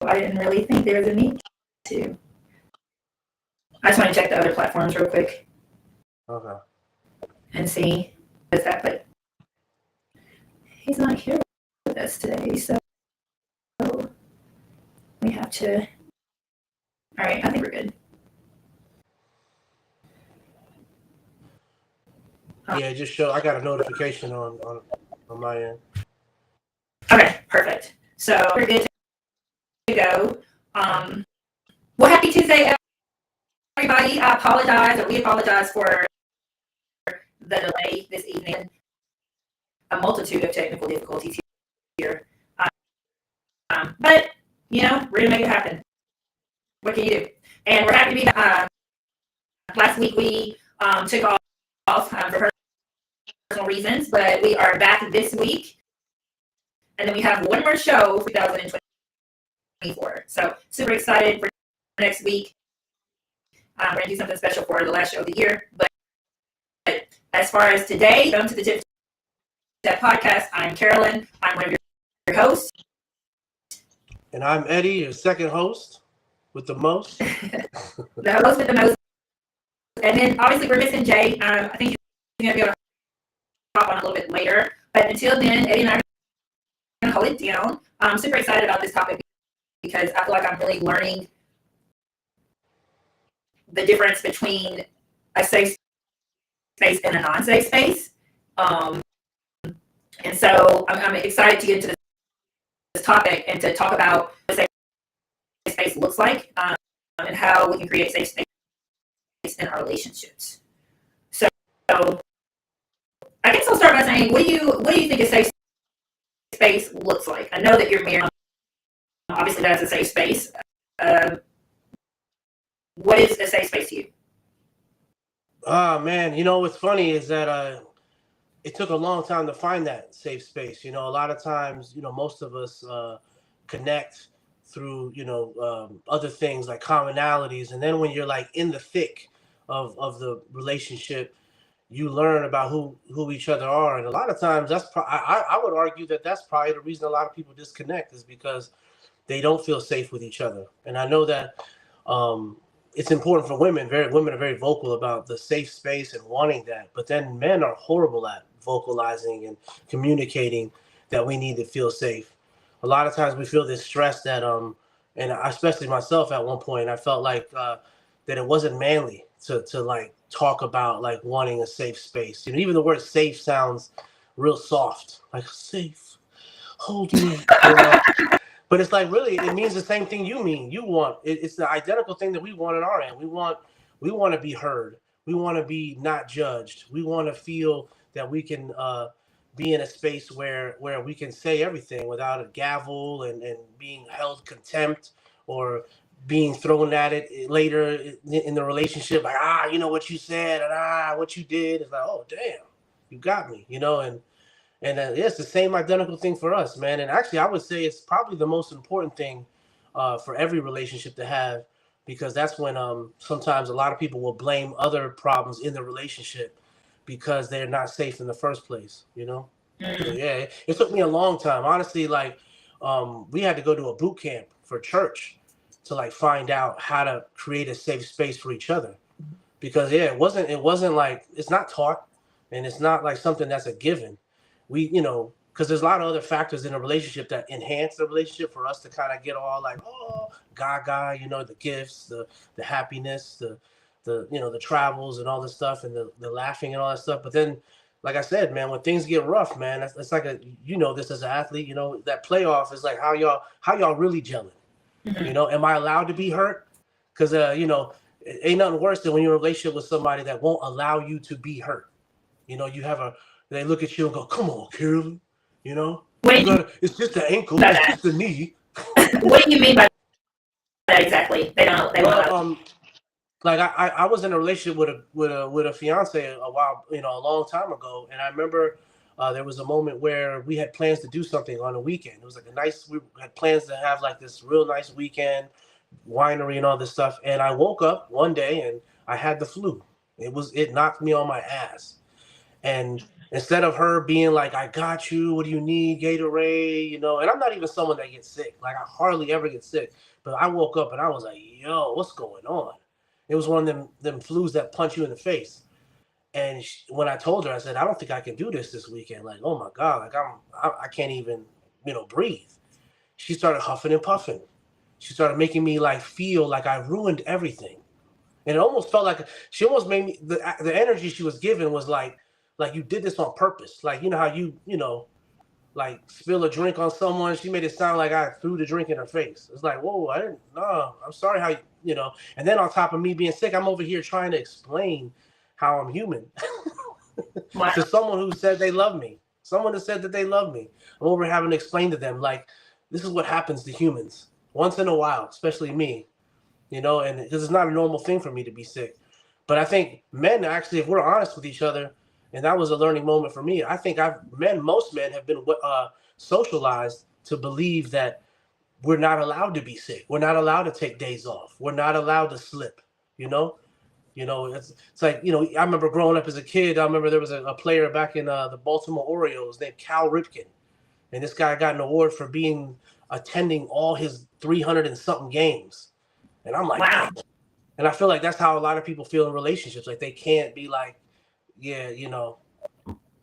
I didn't really think there was a need to. I just want to check the other platforms real quick. Okay. And see what's that, but he's not here with us today, so we have to. All right, I think we're good. Yeah, just show. I got a notification on my end. Okay, perfect. So we're good to go. Well, happy Tuesday, everybody. I apologize, or we apologize for the delay this evening. A multitude of technical difficulties here. But, you know, we're going to make it happen. What can you do? And we're happy to be back. Last week we took off for personal reasons, but we are back this week. And then we have one more show for 2024. So super excited for next week. We're going to do something special for the last show of the year. But as far as today, welcome to the Tip Step Podcast. I'm Carolyn. I'm one of your hosts. And I'm Eddie, your second host with the most. The host with the most. And then obviously we're missing Jay. I think he's going to be able to hop on a little bit later. But until then, Eddie and I are going to hold it down. I'm super excited about this topic because I feel like I'm really learning the difference between a safe space and a non-safe space. And so I'm excited to get into this topic and to talk about what safe space looks like and how we can create safe space in our relationships. So I guess I'll start by saying, what do you think a safe space looks like? I know that you're married. Obviously, that's a safe space. What is a safe space to you? Man, you know what's funny is that it took a long time to find that safe space. You know, a lot of times, you know, most of us connect through, you know, other things like commonalities. And then when you're like in the thick of the relationship, you learn about who each other are. And a lot of times I would argue that that's probably the reason a lot of people disconnect is because they don't feel safe with each other. And I know that it's important for women. Women are very vocal about the safe space and wanting that. But then men are horrible at vocalizing and communicating that we need to feel safe. A lot of times we feel this stress that, and especially myself at one point, I felt like that it wasn't manly to like talk about like wanting a safe space. You know, even the word safe sounds real soft, like safe, hold me, you know? But it's like, really, it means the same thing you mean. You want it's the identical thing that we want on our end. We want to be heard. We want to be not judged. We want to feel that we can be in a space where we can say everything without a gavel and being held contempt or being thrown at it later in the relationship. Like, you know what you said and what you did. It's like, oh, damn, you got me, you know, and it's the same identical thing for us, man. And actually, I would say it's probably the most important thing for every relationship to have, because that's when sometimes a lot of people will blame other problems in the relationship because they're not safe in the first place, you know? So, yeah, it took me a long time. Honestly, like we had to go to a boot camp for church to like find out how to create a safe space for each other. Because, yeah, it wasn't like, it's not taught and it's not like something that's a given. We, you know, because there's a lot of other factors in a relationship that enhance the relationship for us to kind of get all like, oh, gaga, you know, the gifts, the happiness, the you know, the travels and all this stuff and the laughing and all that stuff. But then, like I said, man, when things get rough, man, it's like you know, this as an athlete, you know, that playoff is like how y'all really gelling. Mm-hmm. You know, am I allowed to be hurt? Because you know, it ain't nothing worse than when you're in a relationship with somebody that won't allow you to be hurt. You know, they look at you and go, "Come on, Carolyn." You know, it's just the ankle, it's just the knee. What do you mean by that exactly? They don't. Like I was in a relationship with a fiance a while, you know, a long time ago, and I remember there was a moment where we had plans to do something on a weekend. It was like we had plans to have like this real nice weekend, winery and all this stuff. And I woke up one day and I had the flu. It knocked me on my ass. And Instead of her being like, I got you, what do you need, Gatorade, you know, and I'm not even someone that gets sick. Like, I hardly ever get sick. But I woke up and I was like, yo, what's going on? It was one of them flus that punch you in the face. And when I told her, I said, I don't think I can do this weekend. Like, oh my God, like I can't even, breathe. She started huffing and puffing. She started making me like feel like I ruined everything. And it almost felt like she almost made me, the energy she was giving was like you did this on purpose. Like, you know how like spill a drink on someone. She made it sound like I threw the drink in her face. It's like, whoa, I didn't, no, I'm sorry how, and then on top of me being sick, I'm over here trying to explain how I'm human Wow. to someone who said they love me. Someone who said that they love me. I'm over having to explain to them, like, this is what happens to humans once in a while, especially me, and because it's not a normal thing for me to be sick. But I think men, actually, if we're honest with each other, and that was a learning moment for me, I think most men have been socialized to believe that we're not allowed to be sick. We're not allowed to take days off. We're not allowed to slip, you know? It's like, I remember growing up as a kid. I remember there was a player back in the Baltimore Orioles named Cal Ripken. And this guy got an award for attending all his 300 and something games. And I'm like, Wow. damn. And I feel like that's how a lot of people feel in relationships. Like, they can't be like, yeah,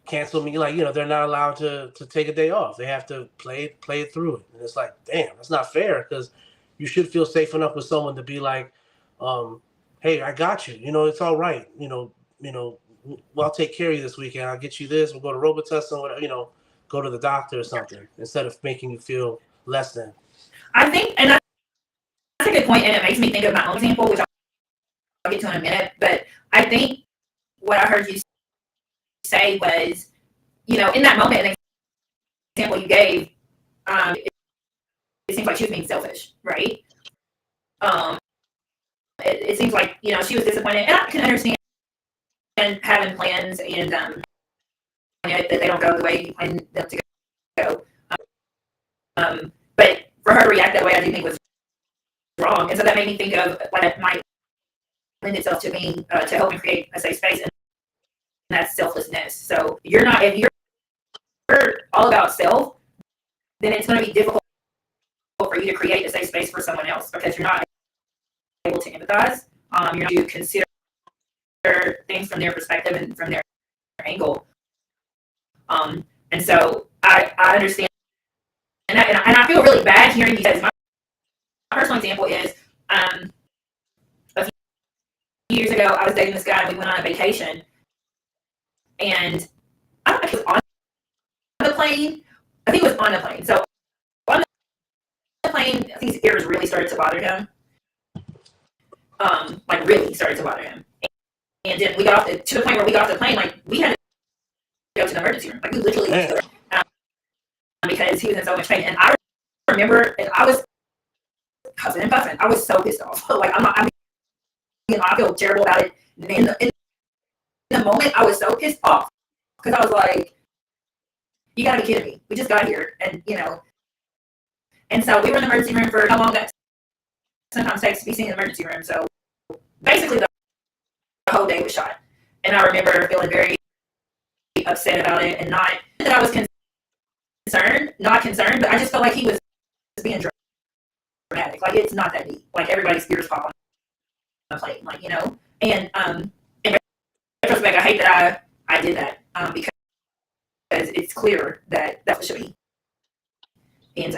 cancel me. Like, they're not allowed to take a day off. They have to play it through it. And it's like, damn, that's not fair, because you should feel safe enough with someone to be like, hey, I got you. It's all right. Well, I'll take care of you this weekend. I'll get you this. We'll go to Robitussin or whatever, go to the doctor or something, instead of making you feel less than. I think, and that's a good point, and it makes me think of my own example, which I'll get to in a minute. But I think what I heard you say was, in that moment, an example you gave, it seems like she was being selfish, right? It seems like, she was disappointed, and I can understand having plans and that they don't go the way you plan them to go. But for her to react that way, I do think was wrong, and so that made me think of like it might lend itself to me to help me create a safe space, and that's selflessness. So if you're all about self, then it's going to be difficult for you to create a safe space for someone else, because you're not able to empathize. You're not able to consider things from their perspective and from their angle. And so I understand, and I feel really bad hearing, because my personal example is a few years ago I was dating this guy and we went on a vacation, and I don't know if he was on the plane. I think it was on the plane. So on the plane, I think his ears really started to bother him. Like really started to bother him. And then we got to the point where we got off the plane, like we had to go to the emergency room. Like we literally because he was in so much pain. And I remember, and I was huffing and puffing. I was so pissed off. Like I feel terrible about it. And in the moment, I was so pissed off, because I was like, you gotta be kidding me. We just got here. And, and so we were in the emergency room for how long that sometimes takes to be seen in the emergency room. So basically the whole day was shot. And I remember feeling very upset about it, and not that I was not concerned, but I just felt like he was being dramatic. Like, it's not that deep. Like, everybody's ears pop on a plane, like, And in retrospect, I hate that I did that, because it's clear that that's what should be. And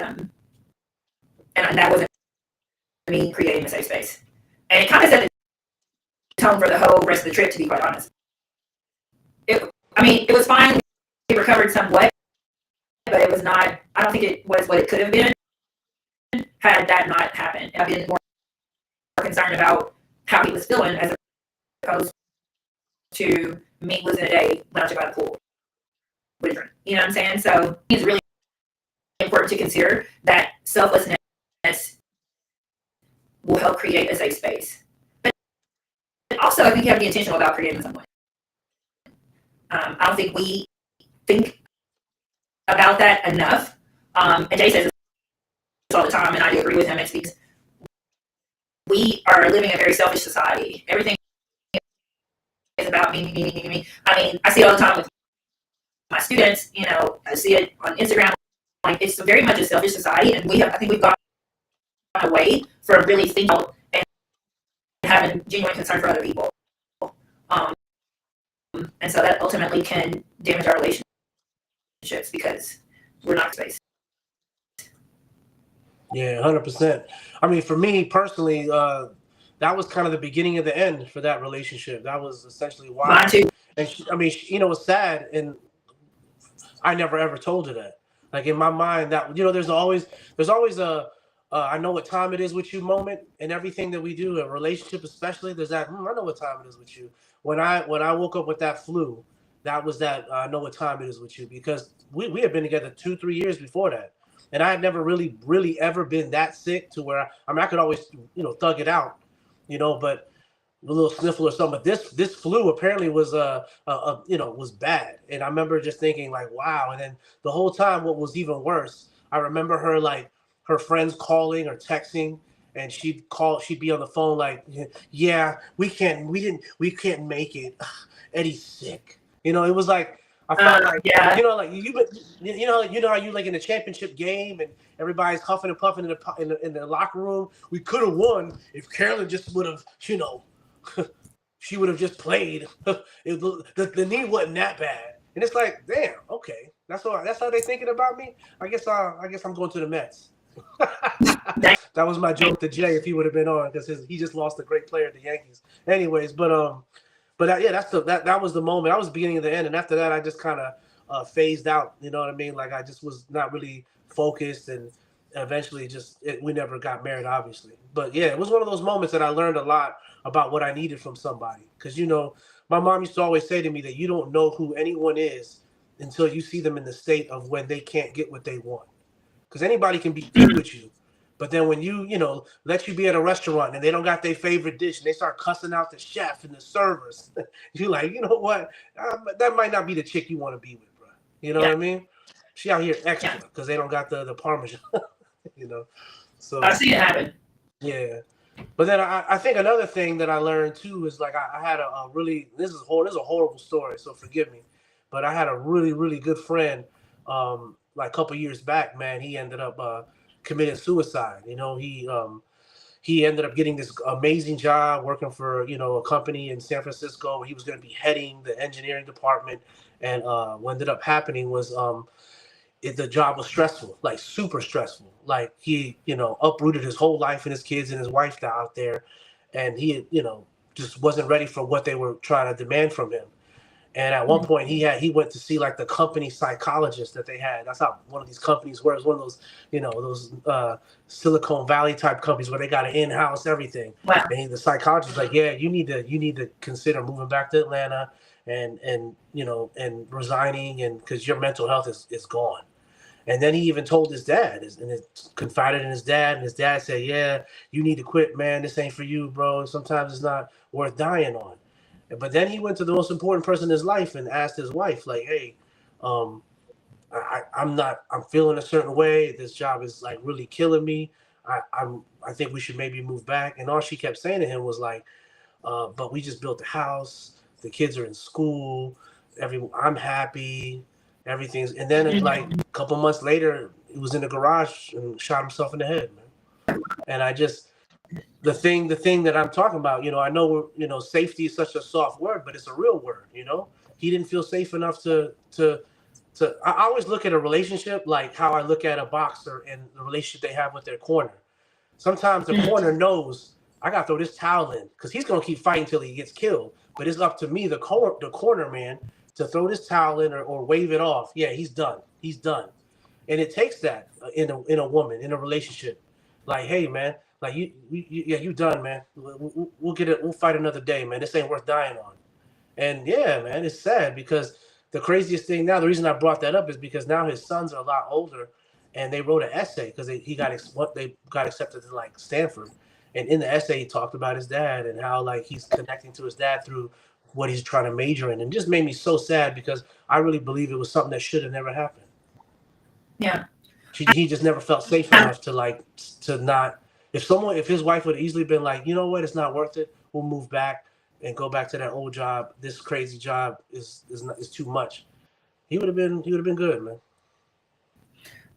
that wasn't me creating a safe space. And it kind of set the tone for the whole rest of the trip, to be quite honest. It was fine. We recovered somewhat, but it was not, I don't think it was what it could have been had that not happened. I've been more concerned about how he was feeling, as opposed to me losing a day lounging by the pool with a drink. You know what I'm saying? So it's really important to consider that selflessness will help create a safe space. But also, I think you have to be intentional about creating someone. I don't think we think about that enough. And Jay says this all the time, and I do agree with him. It's because we are living in a very selfish society. Everything is about me, me, me, me, me. I mean, I see it all the time with my students, I see it on Instagram. Like it's very much a selfish society, and I think we've gone away from really thinking about and having genuine concern for other people. Um, and so that ultimately can damage our relationships because we're not space. Yeah, 100%. I mean, for me personally, that was kind of the beginning of the end for that relationship. That was essentially why. Mine too. And I mean, it's sad, and I never ever told her that. Like in my mind, that there's always a I know what time it is with you moment in everything that we do, a relationship especially. There's that I know what time it is with you. When I woke up with that flu, that was that I know what time it is with you, because we had been together 2-3 years before that, and I had never really ever been that sick to where I could always thug it out, but a little sniffle or something. But this flu apparently was was bad, and I remember just thinking like, wow. And then the whole time, what was even worse, I remember her like her friends calling or texting, and she'd be on the phone like, yeah, we can't make it. Eddie's sick. It was like I felt like Yeah. like how you like in a championship game and everybody's huffing and puffing in the locker room. We could have won if Carolyn just would have she would have just played. The knee wasn't that bad, and it's like, damn, okay, that's how they thinking about me. I guess I'm going to the Mets. That was my joke to Jay if he would have been on, because he just lost a great player at the Yankees. Anyways, yeah, that was the moment. That was the beginning of the end, and after that, I just kind of phased out. You know what I mean? Like I just was not really focused, and eventually, we never got married, obviously. But yeah, it was one of those moments that I learned a lot about what I needed from somebody. Because my mom used to always say to me that you don't know who anyone is until you see them in the state of when they can't get what they want. Because anybody can be good with you, but then when let you be at a restaurant and they don't got their favorite dish and they start cussing out the chef and the servers, you're like, you know what? That might not be the chick you want to be with, bro. You know what I mean? She out here extra because they don't got the Parmesan, So I've seen it happen. Yeah. But then I think another thing that I learned too is like I had a really this is a horrible story, so forgive me, but I had a really really good friend, like a couple years back. Man, he ended up committing suicide. He ended up getting this amazing job working for a company in San Francisco where he was going to be heading the engineering department, and what ended up happening was the job was stressful, like super stressful. Like he, uprooted his whole life and his kids and his wife out there, and he, just wasn't ready for what they were trying to demand from him. And at one point, he went to see like the company psychologist that they had. That's how one of these companies works. One of those, Silicon Valley type companies where they got an in-house everything. Wow. And the psychologist was like, yeah, you need to consider moving back to Atlanta and resigning, and because your mental health is gone. And then he even told his dad, confided in his dad, and his dad said, yeah, you need to quit, man. This ain't for you, bro. Sometimes it's not worth dying on. But then he went to the most important person in his life and asked his wife, like, hey, um, I'm feeling a certain way. This job is like really killing me. I think we should maybe move back. And all she kept saying to him was like, but we just built a house. The kids are in school. I'm happy. Everything's. And then like a couple months later, he was in the garage and shot himself in the head, man. And the thing that I'm talking about, I know safety is such a soft word, but it's a real word. He didn't feel safe enough to. I always look at a relationship like how I look at a boxer and the relationship they have with their corner. Sometimes the corner knows I gotta throw this towel in because he's gonna keep fighting until he gets killed. But it's up to me, the corner man, to throw this towel in or wave it off. Yeah, he's done. He's done. And it takes that in a woman in a relationship. Like, hey man, like you done, man. We'll get it. We'll fight another day, man. This ain't worth dying on. And yeah, man, it's sad because the craziest thing now, the reason I brought that up is because now his sons are a lot older, and they wrote an essay because they got accepted to like Stanford, and in the essay he talked about his dad and how like he's connecting to his dad through what he's trying to major in, and just made me so sad because I really believe it was something that should have never happened. Yeah. He just never felt safe enough to not. If his wife would have easily been like, you know what, it's not worth it. We'll move back and go back to that old job. This crazy job is too much. he would have been good, man.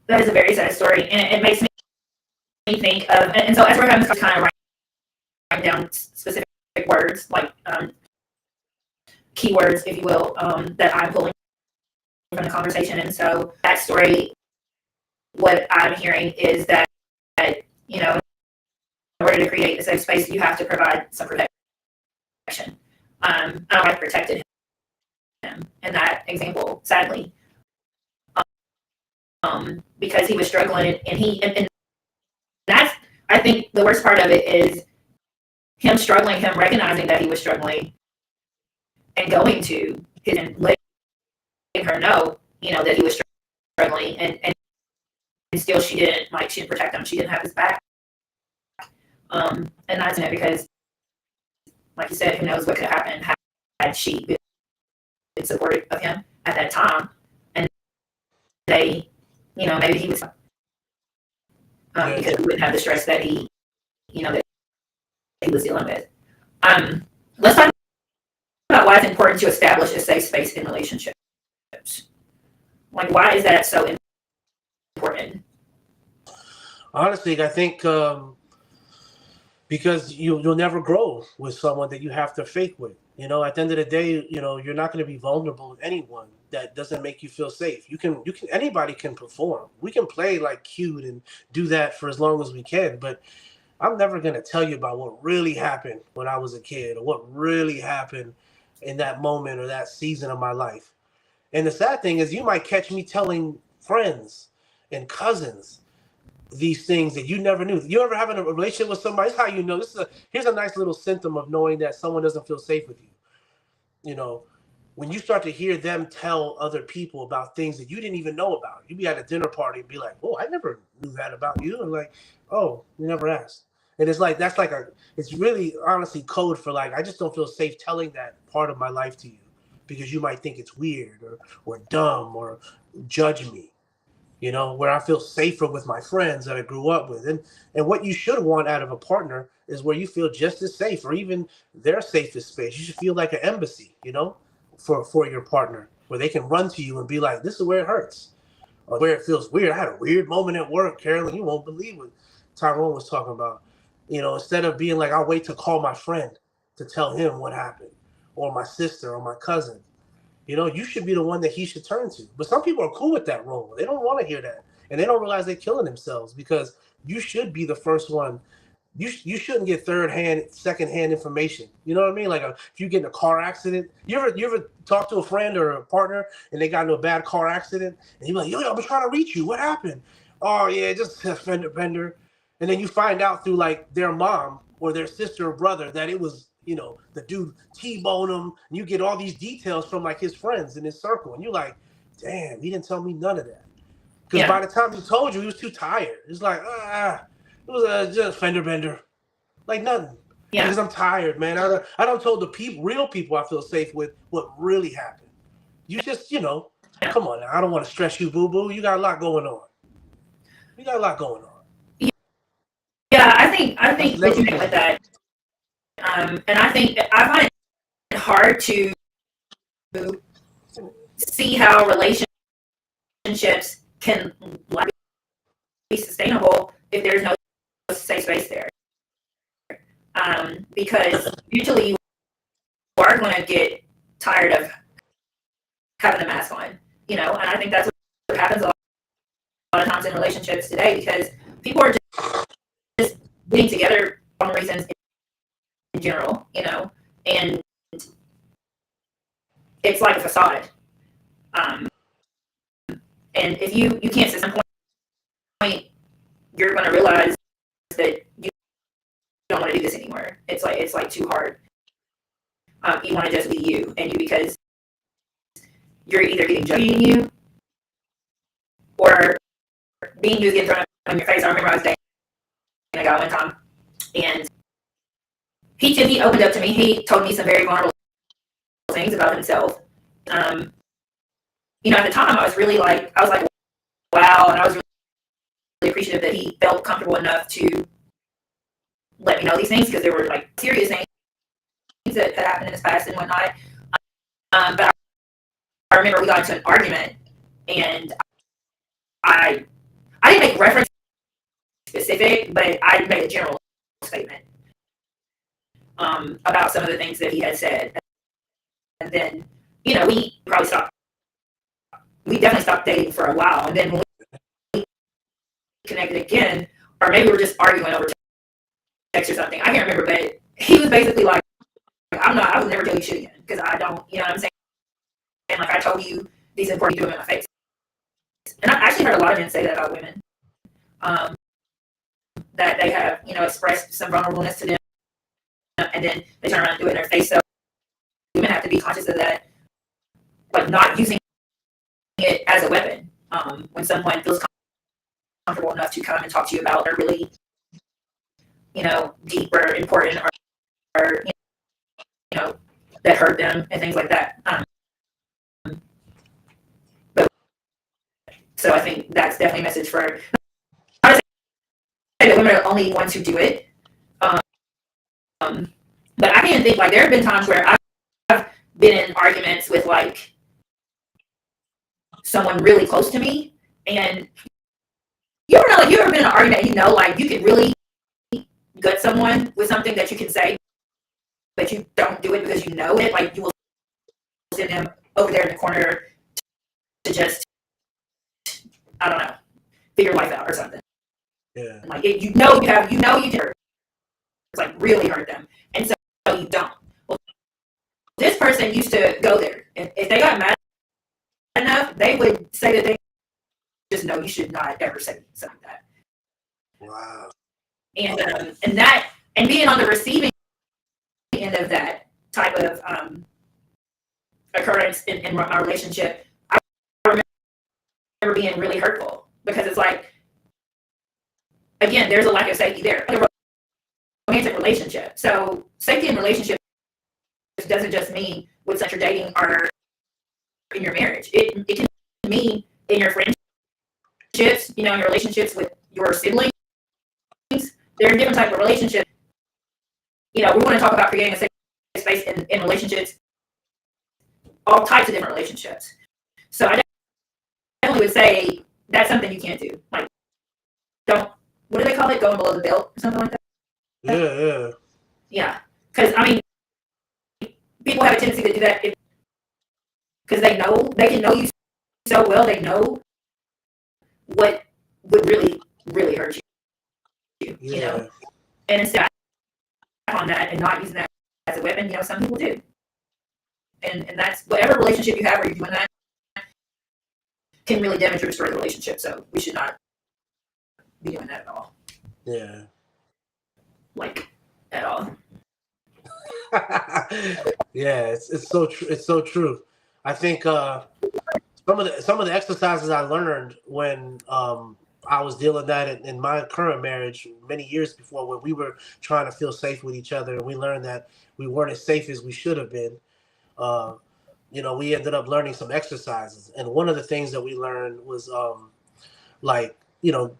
That is a very sad story, and it makes me think of, and so as we're having this kind of write down specific words, like keywords, if you will, that I'm pulling from the conversation. And so that story, what I'm hearing is that, you know, in order to create a safe space, you have to provide some protection. I don't like protected him in that example, sadly, because he was struggling, and that's, I think the worst part of it is him struggling, him recognizing that he was struggling, and going to his and letting her know, you know, that he was struggling, and still she didn't protect him. She didn't have his back. And that's it, because, like you said, who knows what could have happened had she been supportive of him at that time, and they, you know, maybe he was, because he wouldn't have the stress that he, you know, that he was dealing with. Let's talk about why it's important to establish a safe space in relationships. Like, why is that so important? Honestly, I think because you'll never grow with someone that you have to fake with. You know, at the end of the day, you know, you're not going to be vulnerable with anyone that doesn't make you feel safe. You can anybody can perform. We can play like cute and do that for as long as we can, but I'm never going to tell you about what really happened when I was a kid, or what really happened in that moment or that season of my life. And the sad thing is, you might catch me telling friends and cousins these things that you never knew. You ever having a relationship with somebody? This is how you know. Here's a nice little symptom of knowing that someone doesn't feel safe with you. You know, when you start to hear them tell other people about things that you didn't even know about. You be at a dinner party and be like, "Oh, I never knew that about you," and like, "Oh, you never asked." And it's like that's like it's really honestly code for like, I just don't feel safe telling that part of my life to you because you might think it's weird or dumb or judge me. You know, where I feel safer with my friends that I grew up with. And what you should want out of a partner is where you feel just as safe, or even their safest space. You should feel like an embassy, you know, for your partner, where they can run to you and be like, "This is where it hurts," or where it feels weird. I had a weird moment at work, Carolyn. You won't believe what Tyrone was talking about. You know, instead of being like, "I'll wait to call my friend to tell him what happened," or my sister or my cousin. You know, you should be the one that he should turn to. But some people are cool with that role. They don't want to hear that. And they don't realize they're killing themselves, because you should be the first one. You shouldn't get third hand, second hand information. You know what I mean? Like if you get in a car accident, you ever talk to a friend or a partner and they got into a bad car accident, and you're like, "Yo, I've been trying to reach you. What happened?" "Oh yeah, just a fender bender." And then you find out through like their mom or their sister or brother that it was, you know, the dude T-boned him. And you get all these details from like his friends in his circle, and you're like, "Damn, he didn't tell me none of that." Because Yeah, by the time he told you, he was too tired. It's like, it was just a fender bender, like nothing. yeah, Because I'm tired, man. I don't told the real people I feel safe with what really happened. You just, yeah, come on now. I don't want to stress you, boo boo. You got a lot going on. You got a lot going on. yeah. I think Let's that never you hit feel with that. that, and I think I find it hard to see how relationships can like be sustainable if there's no safe space there. Because usually you are going to get tired of having the mask on, you know, and I think that's what happens a lot of times in relationships today, because people are just getting together for reasons in general, you know, and it's like a facade. Um, and if you can't at some point, you're going to realize that you don't want to do this anymore. It's like too hard. You want to just be you and you, because you're either getting judging you or being you is getting thrown up in your face. I remember I was dating a guy one time, and he opened up to me. He told me some very vulnerable things about himself. Um, you know, at the time, I was like, wow, and I was really appreciative that he felt comfortable enough to let me know these things, because there were like serious things that happened in his past and whatnot. But remember we got into an argument, and I I didn't make reference specific, but I made a general statement about some of the things that he had said, and then we probably stopped. We definitely stopped dating for a while, and then when we connected again, or maybe we were just arguing over text or something. I can't remember, but he was basically like, I would never tell you shit again because I don't, you know what I'm saying? And like I told you these important things in my face. And I've actually heard a lot of men say that about women, that they have, expressed some vulnerableness to them, and then they turn around and do it in their face. So women have to be conscious of that, like not using it as a weapon when someone feels comfortable enough to come and talk to you about a really, deep or important or that hurt them and things like that. So I think that's definitely a message for. I would say that women are the only ones who do it. But I can think like there have been times where I've been in arguments with like someone really close to me, and you ever know, like you ever been in an argument, and like you could really gut someone with something that you can say, but you don't do it because you know it. Like you will send them over there in the corner to just, I don't know, figure life out or something. Yeah. Like you did hurt. It's like really hurt them, and so you don't. Well, this person used to go there, and if they got mad enough, they would say that they just know you should not ever say something like that. Wow. And being on the receiving end of that type of occurrence in my relationship, I remember being really hurtful because it's like, again, there's a lack of safety there. In a romantic relationship, so safety in relationships doesn't just mean with such you're dating or in your marriage. It can mean in your friendships, in your relationships with your siblings. There are different types of relationships. We want to talk about creating a safe space in relationships, all types of different relationships. So I definitely would say that's something you can't do. Like, what do they call it? Going below the belt or something like that? Yeah. Yeah. Because, people have a tendency to do that because they can know you so well, they know what would really, really hurt you, And instead of on that and not using that as a weapon, some people do. And that's whatever relationship you have where you're doing that can really damage or destroy the relationship. So we should not be doing that at all. Yeah. Like, at all. Yeah, it's so true. It's so true. I think some of the exercises I learned when I was dealing that in my current marriage many years before, when we were trying to feel safe with each other, and we learned that we weren't as safe as we should have been. We ended up learning some exercises, and one of the things that we learned was like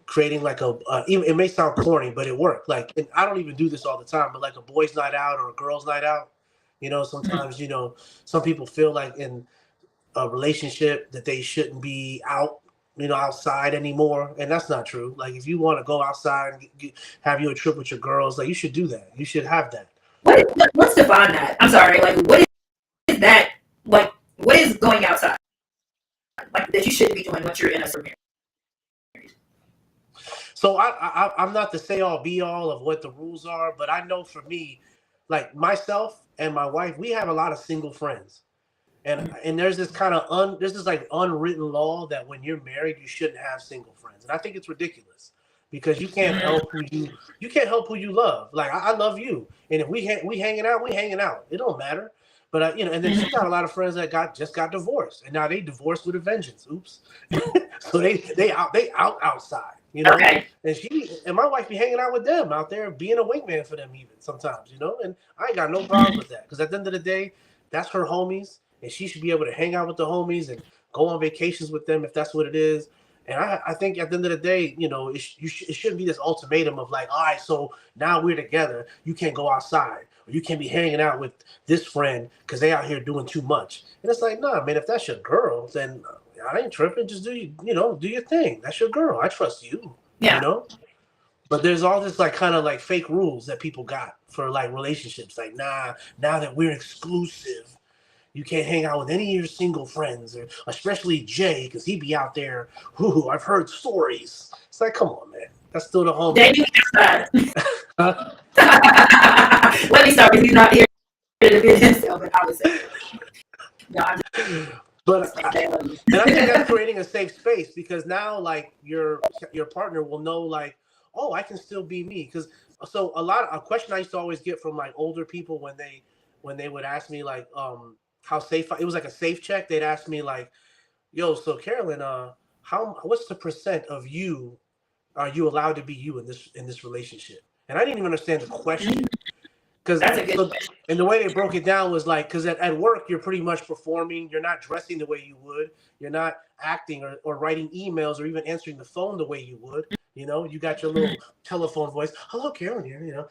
creating like it may sound corny, but it worked. Like, and I don't even do this all the time, but like a boys' night out or a girls' night out. Sometimes some people feel like in a relationship that they shouldn't be out, outside anymore, and that's not true. Like, if you want to go outside and have you a trip with your girls, like, you should do that. You should have that. Let's define that. I'm sorry. Like, what is that? Like, what is going outside? Like, that you shouldn't be doing once you're in a certain marriage. So I'm not the say all be all of what the rules are, but I know for me, like myself and my wife, we have a lot of single friends. And there's this kind of there's this like unwritten law that when you're married, you shouldn't have single friends. And I think it's ridiculous because you can't help who you love. Like, I love you. And if we hanging out, it don't matter. But and then she got a lot of friends that just got divorced, and now they divorced with a vengeance. Oops. So they outside, Okay. And my wife be hanging out with them out there, being a wingman for them even sometimes, and I ain't got no problem with that, because at the end of the day, that's her homies, and she should be able to hang out with the homies and go on vacations with them if that's what it is. And I think at the end of the day, you know, it shouldn't be this ultimatum of like, all right, so now we're together. You can't go outside, or you can't be hanging out with this friend because they out here doing too much. And it's like, nah, man, if that's your girl, then I ain't tripping. Just do your thing. That's your girl. I trust you. Yeah. You know. But there's all this like kind of like fake rules that people got for like relationships. Like, nah, now that we're exclusive, you can't hang out with any of your single friends, or especially Jay, because he be out there. Whoo, I've heard stories. It's like, come on, man. That's still the homie. Jay, let me stop because he's not here to defend himself, but I would say, no, I'm But and I think that's creating a safe space, because now like your partner will know like, oh, I can still be me. Because so a question I used to always get from like older people when they would ask me like how safe it was, like a safe check. They'd ask me like, yo, so Carolyn, what's the percent of you are you allowed to be you in this relationship? And I didn't even understand the question. Because and the way they broke it down was like, because at work you're pretty much performing. You're not dressing the way you would. You're not acting or writing emails or even answering the phone the way you would. You know, you got your little telephone voice. Hello, Karen here. You know,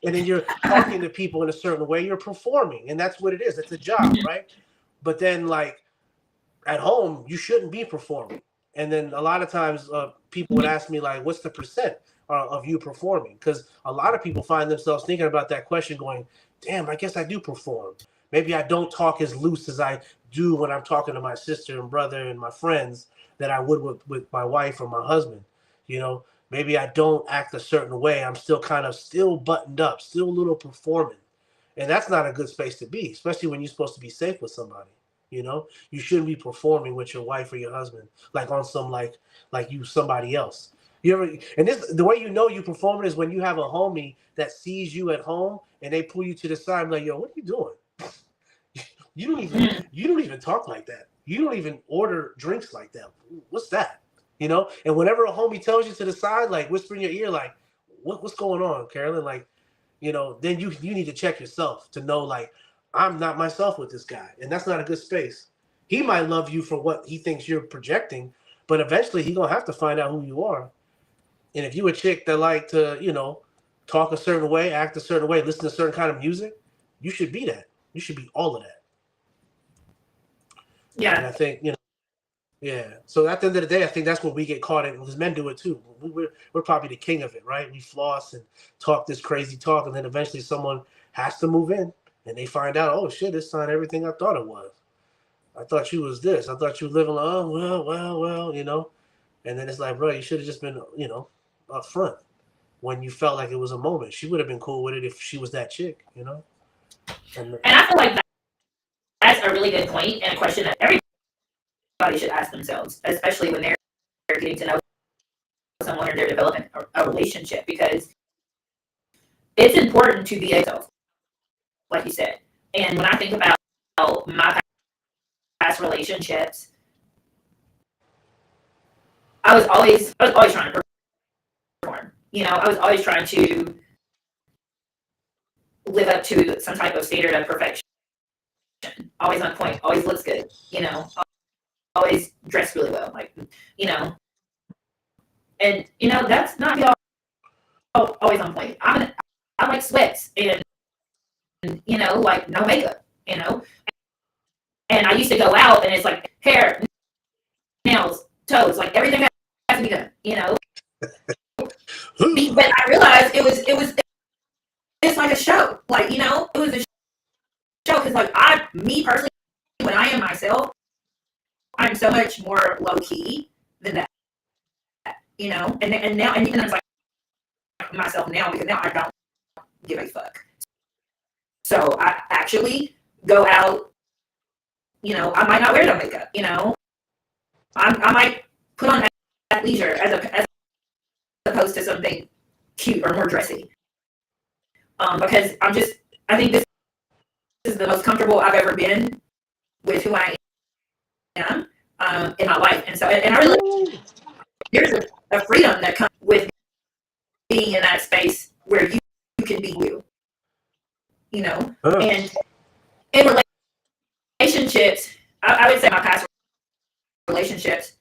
and then you're talking to people in a certain way. You're performing, and that's what it is. It's a job, right? But then, like at home, you shouldn't be performing. And then a lot of times, people would ask me like, "What's the percent of you performing?" Because a lot of people find themselves thinking about that question, going, "Damn, I guess I do perform. Maybe I don't talk as loose as I do when I'm talking to my sister and brother and my friends that I would with my wife or my husband. You know, maybe I don't act a certain way. I'm still kind of still buttoned up, still a little performing, and that's not a good space to be, especially when you're supposed to be safe with somebody. You know, you shouldn't be performing with your wife or your husband like on some like you somebody else. You ever, and this the way you know you performing is when you have a homie that sees you at home and they pull you to the side and like, yo, what are you doing? You don't even talk like that. You don't even order drinks like that. What's that? You know? And whenever a homie tells you to the side, like whisper in your ear, like, what's going on, Carolyn? Like, you know, then you need to check yourself to know like, I'm not myself with this guy, and that's not a good space. He might love you for what he thinks you're projecting, but eventually he's gonna have to find out who you are. And if you a chick that like to, you know, talk a certain way, act a certain way, listen to a certain kind of music, you should be that. You should be all of that. Yeah. And I think, you know, yeah. So at the end of the day, I think that's what we get caught in, because men do it too. We're probably the king of it, right? We floss and talk this crazy talk, and then eventually someone has to move in, and they find out, oh shit, it's not everything I thought it was. I thought you was this. I thought you were living like, oh, well, you know. And then it's like, bro, you should have just been, you know, up front when you felt like it was a moment. She would have been cool with it if she was that chick, you know. And I feel like that's a really good point and a question that everybody should ask themselves, especially when they're getting to know someone or they're developing a relationship, because it's important to be yourself, like you said. And when I think about my past relationships, I was always trying to perform. You know, I was always trying to live up to some type of standard of perfection. Always on point, always looks good, you know, always dressed really well, like, you know. And, you know, that's not always on point. I like sweats and, you know, like no makeup, you know. And I used to go out and it's like hair, nails, toes, like everything has to be done, you know. But I realized it's like a show, like, you know, it was a show because like me personally, when I am myself, I'm so much more low key than that, you know. And now and even I'm like myself now because now I don't give a fuck. So I actually go out, you know, I might not wear no makeup, you know. I might put on athleisure as opposed to something cute or more dressy. Because I think this is the most comfortable I've ever been with who I am in my life. And so, and I really, there's a freedom that comes with being in that space where you can be you know. And in relationships, I would say my past relationships,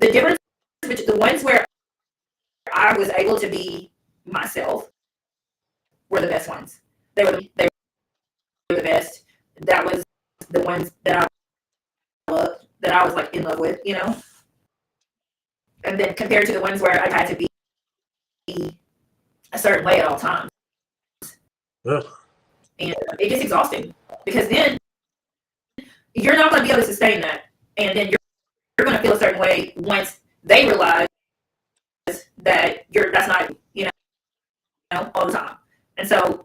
the difference between the ones where I was able to be myself were the best ones. They were the best. That was the ones that I loved, that I was like in love with, you know. And then compared to the ones where I had to be a certain way at all times, Ugh. and it gets exhausting because then you're not going to be able to sustain that, and then you're going to feel a certain way once they realize that that's not all the time. And so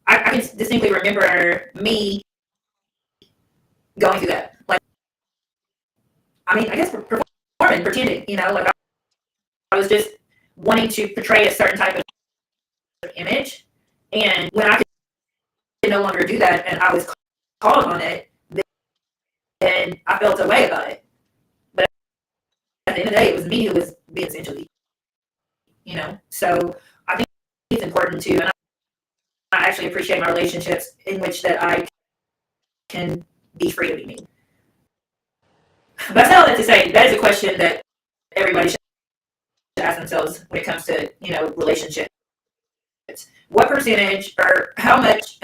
I can distinctly remember me going through that. Like, I mean, I guess performing, pretending, like I was just wanting to portray a certain type of image. And when I could no longer do that and I was called on it, then I felt a way about it. But at the end of the day, it was me who was being essentially, So I think it's important too. And I actually appreciate my relationships in which that I can be free to be me. But I say all that to say that is a question that everybody should ask themselves when it comes to, relationships. What percentage or how much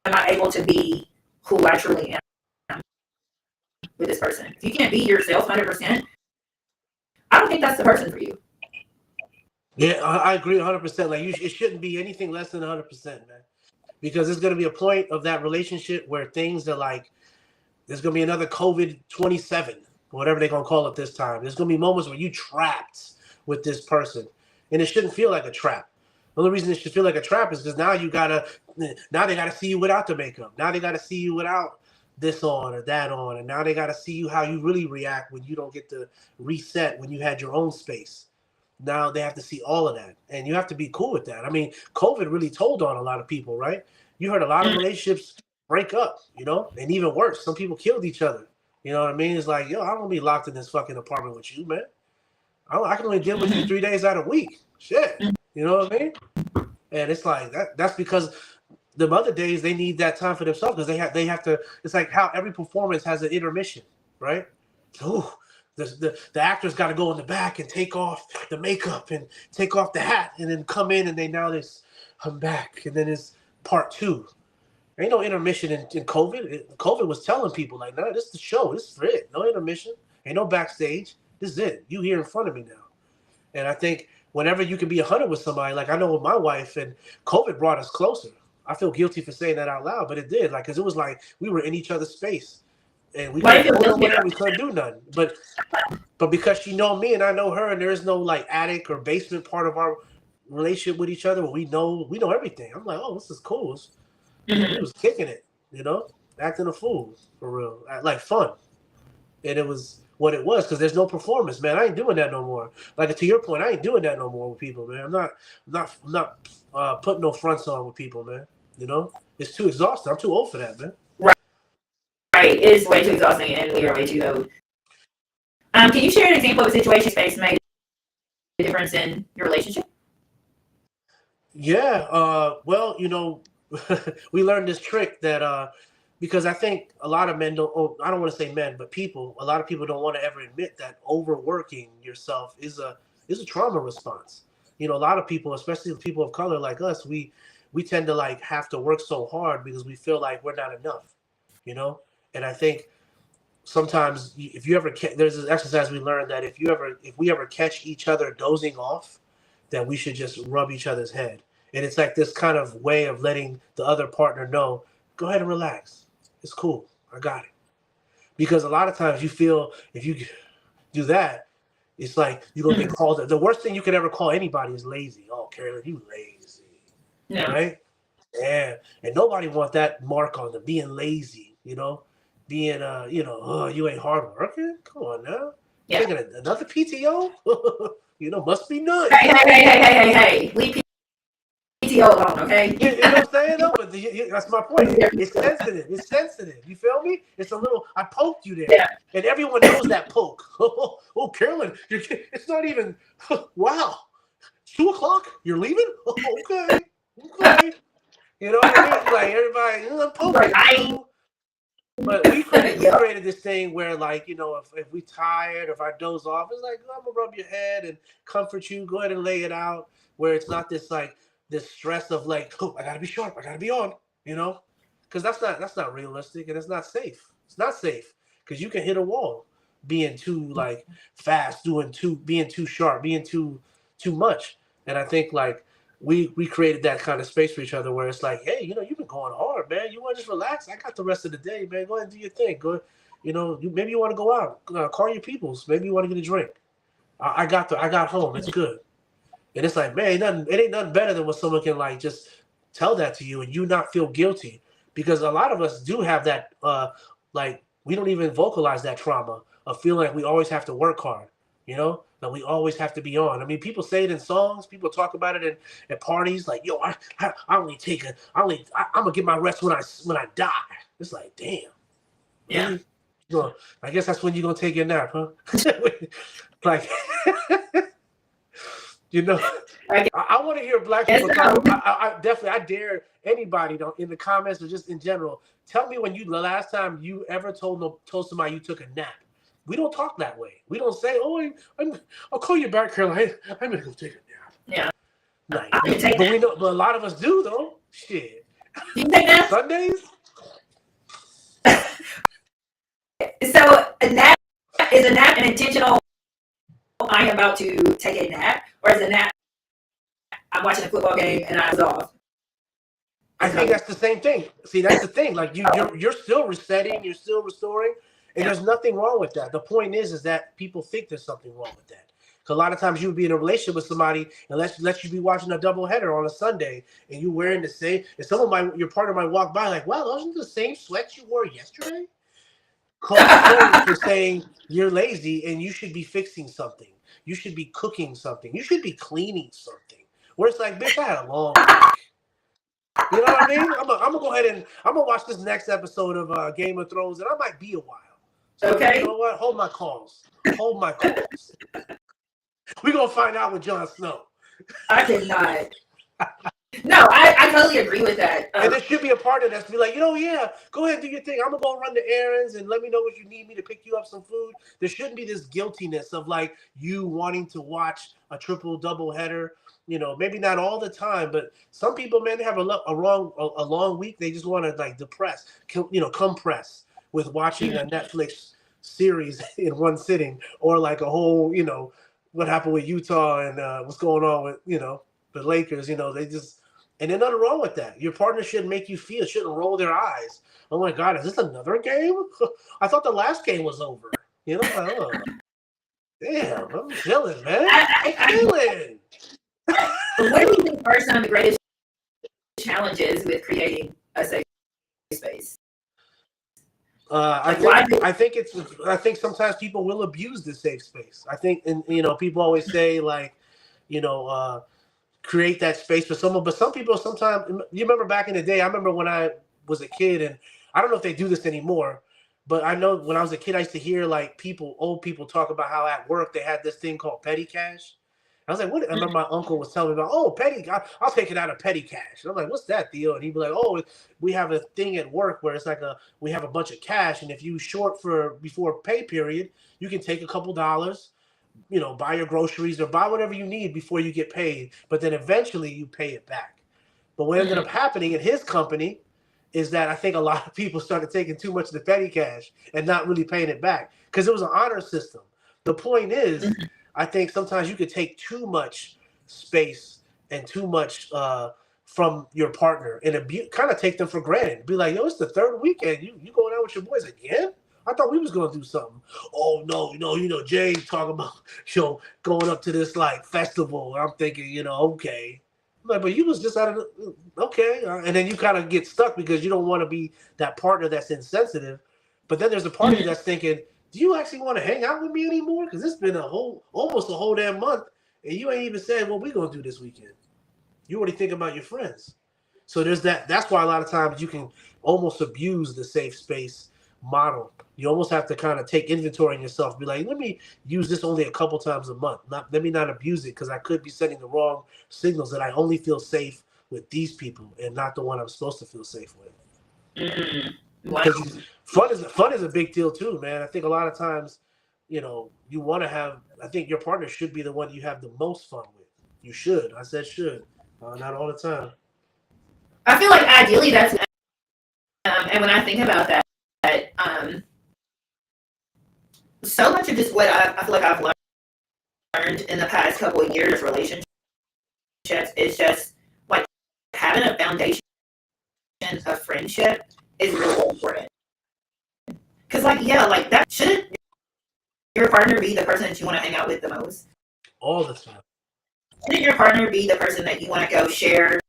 am I able to be who I truly am with this person? If you can't be yourself 100%, I don't think that's the person for you. Yeah, I agree 100%. Like, it shouldn't be anything less than 100%, man. Because there's going to be a point of that relationship where things are like, there's going to be another COVID 27, whatever they're going to call it this time. There's going to be moments where you trapped with this person. And it shouldn't feel like a trap. The only reason it should feel like a trap is because now they got to see you without the makeup. Now they got to see you without this on or that on. And now they got to see you how you really react when you don't get to reset when you had your own space. Now they have to see all of that. And you have to be cool with that. I mean, COVID really told on a lot of people, right? You heard a lot of relationships break up, and even worse, some people killed each other. You know what I mean? It's like, yo, I don't want to be locked in this fucking apartment with you, man. I can only deal with you 3 days out of a week. Shit. You know what I mean? And it's like that's because the other days they need that time for themselves because they have to. It's like how every performance has an intermission, right? Ooh, the actors got to go in the back and take off the makeup and take off the hat and then come in and I'm back and then it's part 2. Ain't no intermission in COVID. COVID was telling people like, nah, this is the show. This is it. No intermission. Ain't no backstage. This is it. You here in front of me now. And I think whenever you can be 100 with somebody, like I know with my wife, and COVID brought us closer. I feel guilty for saying that out loud, but it did. Like, because it was like we were in each other's space, and we couldn't go nowhere. We couldn't do nothing. But because she know me and I know her, and there is no like attic or basement part of our relationship with each other, where we know everything. I'm like, oh, this is cool. We was kicking it, acting a fool for real, like fun, and it was what it was because there's no performance, man. I ain't doing that no more. Like to your point, I ain't doing that no more with people, man. I'm not putting no fronts on with people, man. It's too exhausting. I'm too old for that, man. Right, it is way too exhausting, and we are way too old. Can you share an example of a situation space made a difference in your relationship? Yeah, well, we learned this trick that because I think a lot of men I don't want to say men, but a lot of people don't want to ever admit that overworking yourself is a trauma response. A lot of people, especially people of color like us, we tend to like have to work so hard because we feel like we're not enough, and I think sometimes if you ever there's this exercise we learned that if we ever catch each other dozing off, that we should just rub each other's head. And it's like this kind of way of letting the other partner know, go ahead and relax. It's cool. I got it. Because a lot of times you feel if you do that, it's like you're going to get called. The worst thing you could ever call anybody is lazy. Oh, Carolyn, you lazy. Yeah. Right? Yeah. And nobody wants that mark on them, being lazy, being, oh, you ain't hard working? Come on now. Yeah. Taking another PTO? Must be nice. Hey. Leave PTO alone, okay? You know what I'm saying, though? But that's my point. It's sensitive. You feel me? It's a little, I poked you there. Yeah. And everyone knows that poke. Oh, Carolyn, it's not even, wow. 2 o'clock? You're leaving? Okay. You know what I mean? Like, everybody, I'm poking you. But we Yeah. created this thing where, like, if we tired, if I doze off, it's like, I'm gonna rub your head and comfort you. Go ahead and lay it out, where it's not this like this stress of like, oh, I gotta be sharp, I gotta be on, because that's not realistic and it's not safe. It's not safe because you can hit a wall being too like fast, being too sharp, being too much. And I think like we created that kind of space for each other where it's like, hey, you've been going hard, man. You want to just relax? I got the rest of the day, man. Go ahead and do your thing. Go, maybe you want to go out, call your peoples. Maybe you want to get a drink. I got home. It's good. And it's like, man, it ain't nothing better than when someone can like just tell that to you and you not feel guilty, because a lot of us do have that. Like we don't even vocalize that trauma of feeling like we always have to work hard. That we always have to be on. I mean, people say it in songs. People talk about it at parties. Like, yo, I only take I'm gonna get my rest when I die. It's like, damn. Yeah. Really? Well, I guess that's when you're gonna take your nap, huh? Like, I want to hear black people talk. I definitely, I dare anybody in the comments or just in general, tell me when the last time you ever told somebody you took a nap. We don't talk that way. We don't say, "Oh, I'll call you back, Caroline. I'm gonna go take a nap." Yeah. Nice. But we know, but a lot of us do though. Shit. You take naps? Sundays. So a nap is a nap an intentional? I'm about to take a nap, or is a nap I'm watching a football game and I was off? I think that's the same thing. See, that's the thing. Like you're still resetting, you're still restoring, and there's nothing wrong with that. The point is that people think there's something wrong with that. Because a lot of times you would be in a relationship with somebody and let you be watching a doubleheader on a Sunday, and you wearing the same. And your partner might walk by like, "Wow, those are the same sweats you wore yesterday." Code for saying you're lazy and you should be fixing something. You should be cooking something. You should be cleaning something. Where it's like, bitch, I had a long week. You know what I mean? I'm gonna go ahead and I'm gonna watch this next episode of Game of Thrones, and I might be a while. So Okay. you know what? Hold my calls. Hold my calls. We're gonna find out with Jon Snow. I cannot. No, I totally agree with that. And there should be a partner that's be like, yeah, go ahead and do your thing. I'm gonna go run the errands and let me know what you need me to pick you up some food. There shouldn't be this guiltiness of like you wanting to watch a triple double header. Maybe not all the time, but some people, man, they have a long week. They just want to like compress with watching a Netflix series in one sitting, or like a whole, what happened with Utah and what's going on with, the Lakers. They just. And there's nothing wrong with that. Your partner shouldn't make you shouldn't roll their eyes. Oh my God, is this another game? I thought the last game was over. Oh, damn, I'm chilling, man. I'm chilling. What do you think are some of the greatest challenges with creating a safe space? I think sometimes people will abuse the safe space. I think, and people always say like, create that space for someone, but some people sometimes. You remember back in the day? I remember when I was a kid, and I don't know if they do this anymore, but I know when I was a kid, I used to hear like old people talk about how at work they had this thing called petty cash. I was like, what? I remember my uncle was telling me about, petty. I'll take it out of petty cash. And I'm like, what's that deal? And he'd be like, we have a thing at work where it's like we have a bunch of cash, and if you short before pay period, you can take a couple dollars, buy your groceries or buy whatever you need before you get paid. But then eventually you pay it back. But what ended up happening in his company is that I think a lot of people started taking too much of the petty cash and not really paying it back because it was an honor system. The point is, I think sometimes you could take too much space and too much from your partner and kind of take them for granted. Be like, yo, it's the third weekend. You going out with your boys again? I thought we was gonna do something. Oh no, Jay talking about going up to this like festival. I'm thinking, okay. I'm like, but you was just out of okay, and then you kind of get stuck because you don't want to be that partner that's insensitive. But then there's a part of you that's thinking, do you actually want to hang out with me anymore? Because it's been almost a whole damn month, and you ain't even said what we gonna do this weekend. You already think about your friends. So there's that. That's why a lot of times you can almost abuse the safe space model. You almost have to kind of take inventory in yourself. Be like, let me use this only a couple times a month. Let me not abuse it because I could be sending the wrong signals that I only feel safe with these people and not the one I'm supposed to feel safe with. Wow. Fun is a big deal too, man. I think a lot of times, you want to have. I think your partner should be the one you have the most fun with. You should. I said should, not all the time. I feel like ideally that's, and when I think about that, so much of just what I feel like I've learned in the past couple of years relationships is just like having a foundation of friendship is really important. Because like, yeah, like that shouldn't your partner be the person that you want to hang out with the most? All the time. Shouldn't your partner be the person that you want to go share,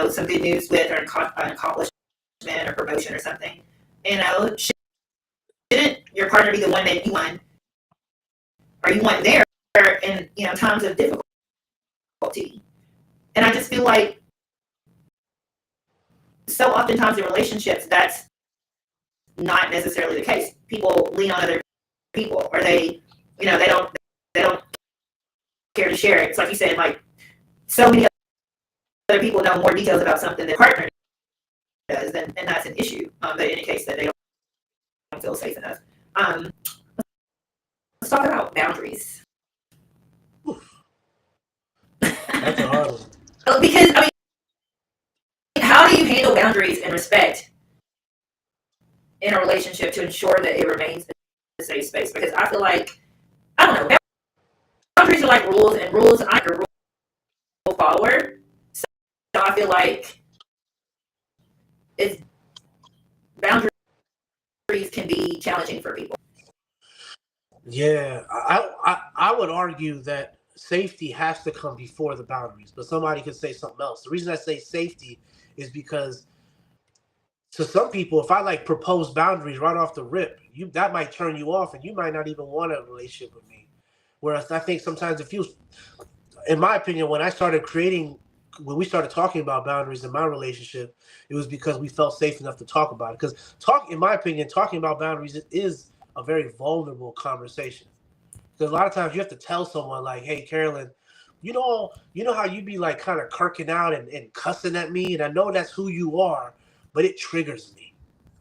some good news with, or an accomplishment or promotion or something? Shouldn't your partner be the one that you want, or you want there in times of difficulty? And I just feel like so oftentimes in relationships that's not necessarily the case. People lean on other people, or they don't care to share it. It's like you said, like so many other people know more details about something than partner does, and that's an issue. But in any case that they don't feel safe enough. Let's talk about boundaries. That's a hard one. Because I mean, how do you handle boundaries and respect in a relationship to ensure that it remains a safe space? Because I feel like, I don't know, boundaries are like rules, and rules I'm a rule follower. So I feel like boundaries can be challenging for people. Yeah, I would argue that safety has to come before the boundaries, but somebody could say something else. The reason I say safety is because to some people, if I like propose boundaries right off the rip, that might turn you off, and you might not even want a relationship with me. Whereas I think sometimes in my opinion, when we started talking about boundaries in my relationship, it was because we felt safe enough to talk about it. Because in my opinion, talking about boundaries is a very vulnerable conversation. Because a lot of times you have to tell someone like, "Hey, Carolyn, you know how you be like kind of kirking out and cussing at me, and I know that's who you are, but it triggers me,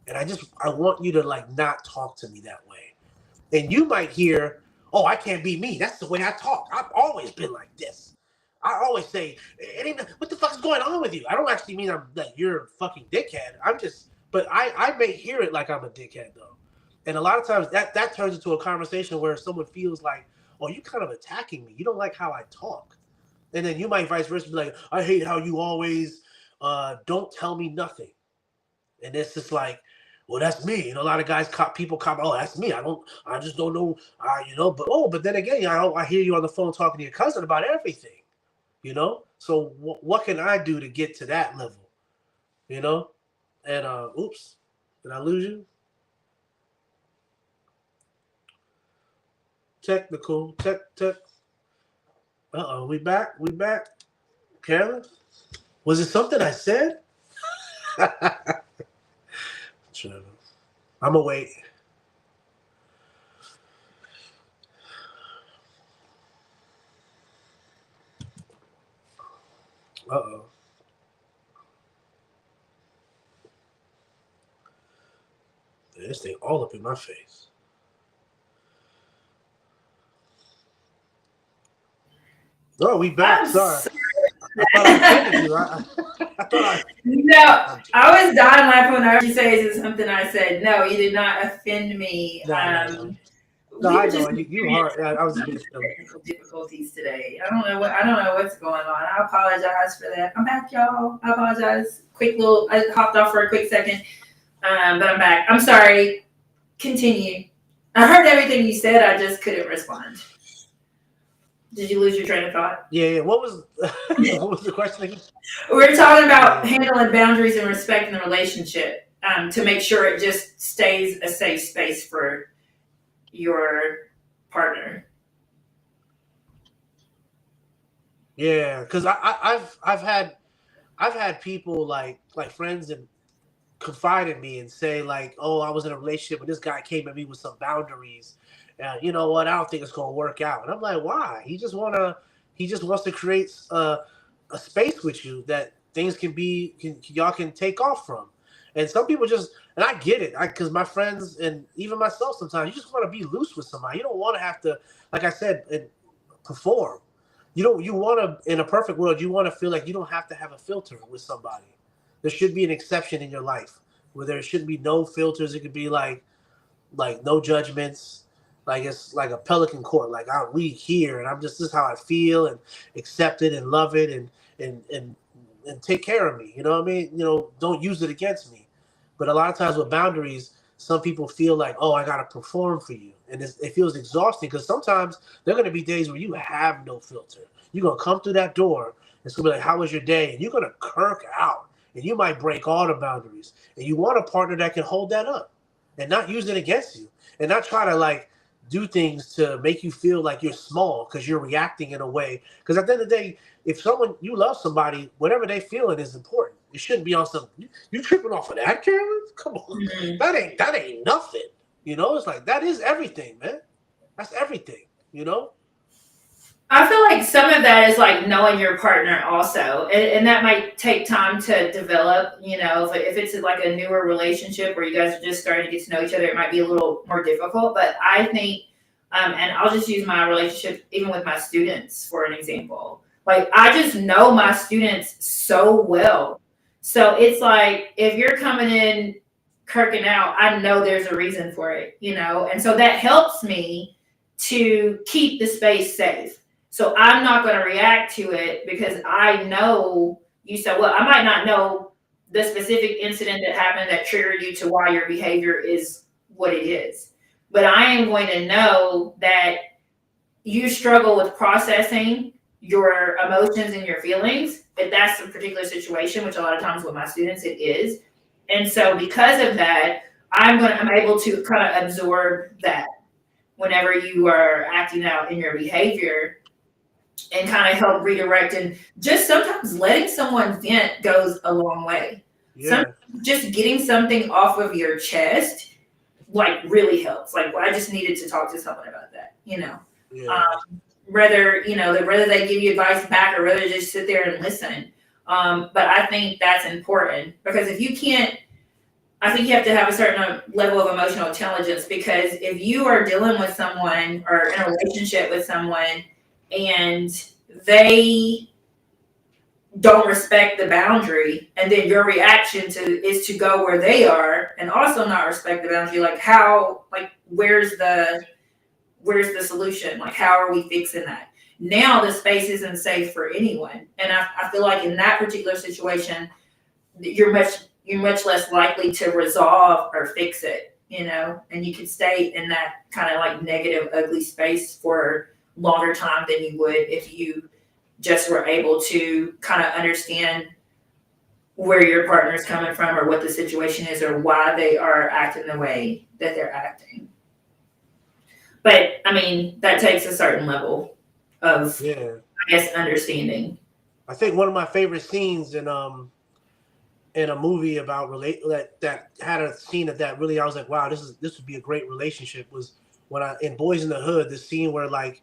and I want you to like not talk to me that way." And you might hear, "Oh, I can't be me. That's the way I talk. I've always been like this. I always say, what the fuck is going on with you?" I don't actually mean that you're a fucking dickhead. But I may hear it like I'm a dickhead though. And a lot of times that turns into a conversation where someone feels like, "Oh, you kind of attacking me. You don't like how I talk." And then you might vice versa be like, "I hate how you always don't tell me nothing." And it's just like, well, that's me. And a lot of guys, people comment, "Oh, that's me. I just don't know, but then again, I hear you on the phone talking to your cousin about everything, So what can I do to get to that level, And oops, did I lose you? Technical, tech. We back. Carolyn, was it something I said? Trevor, I'm gonna wait. Uh-oh. This thing all up in my face. Oh, we back. Sorry. I thought I offended you. I thought No, I was dying laughing when she says it's something I said. No, you did not offend me. No, I know. You hard. I was being technical difficulties today. I don't know what's going on. I apologize for that. I'm back, y'all. I apologize. I hopped off for a quick second, but I'm back. I'm sorry. Continue. I heard everything you said. I just couldn't respond. Did you lose your train of thought? Yeah. What was the question again? We're talking about handling boundaries and respect in the relationship to make sure it just stays a safe space for your partner. Yeah, because I've had people like friends and confide in me and say like, "Oh, I was in a relationship and this guy came at me with some boundaries, and you know what? I don't think it's gonna work out." And I'm like, "Why?" He just wants to create a space with you that things y'all can take off from. And some people just, and I get it, because my friends and even myself sometimes, you just want to be loose with somebody. You don't want to have to, like I said, perform. You don't. You want to, in a perfect world, you want to feel like you don't have to have a filter with somebody. There should be an exception in your life where there shouldn't be no filters. It could be like no judgments, like it's like a pelican court, like we here and I'm just, this is how I feel, and accept it and love it, and and and take care of me, you know what I mean, don't use it against me. But a lot of times with boundaries, some people feel like, oh, I gotta perform for you, and it feels exhausting, because sometimes there are going to be days where you have no filter. You're going to come through that door, and it's going to be like, how was your day, and you're going to kirk out, and you might break all the boundaries, and you want a partner that can hold that up and not use it against you, and not try to like do things to make you feel like you're small because you're reacting in a way. Because at the end of the day, if you love somebody, whatever they feeling is important. It shouldn't be on some, you tripping off of that, Carolyn? Come on, that ain't nothing. It's like, that is everything, man. That's everything. I feel like some of that is like knowing your partner also, and that might take time to develop. If it's like a newer relationship where you guys are just starting to get to know each other, it might be a little more difficult. But I think, and I'll just use my relationship even with my students for an example. Like, I just know my students so well, so it's like if you're coming in kirking out, I know there's a reason for it, and so that helps me to keep the space safe. So I'm not going to react to it because I know you said, well, I might not know the specific incident that happened that triggered you to why your behavior is what it is. But I am going to know that you struggle with processing your emotions and your feelings, if that's a particular situation, which a lot of times with my students it is. And so because of that, I'm able to kind of absorb that whenever you are acting out in your behavior, and kind of help redirect, and just sometimes letting someone vent goes a long way. Yeah. Just getting something off of your chest like really helps. Like, well, I just needed to talk to someone about that, Yeah. Whether they give you advice back or whether just sit there and listen. But I think that's important, because if you can't, I think you have to have a certain level of emotional intelligence, because if you are dealing with someone or in a relationship with someone and they don't respect the boundary, and then your reaction is to go where they are and also not respect the boundary, where's the solution? Like, how are we fixing that? Now the space isn't safe for anyone. And I feel like in that particular situation, you're much less likely to resolve or fix it, and you can stay in that kind of like negative, ugly space for longer time than you would if you just were able to kind of understand where your partner's coming from, or what the situation is, or why they are acting the way that they're acting. But I mean, that takes a certain level of, I guess, understanding. I think one of my favorite scenes in a movie about that had a scene that really, I was like, wow, this would be a great relationship, was when in Boys in the Hood, the scene where like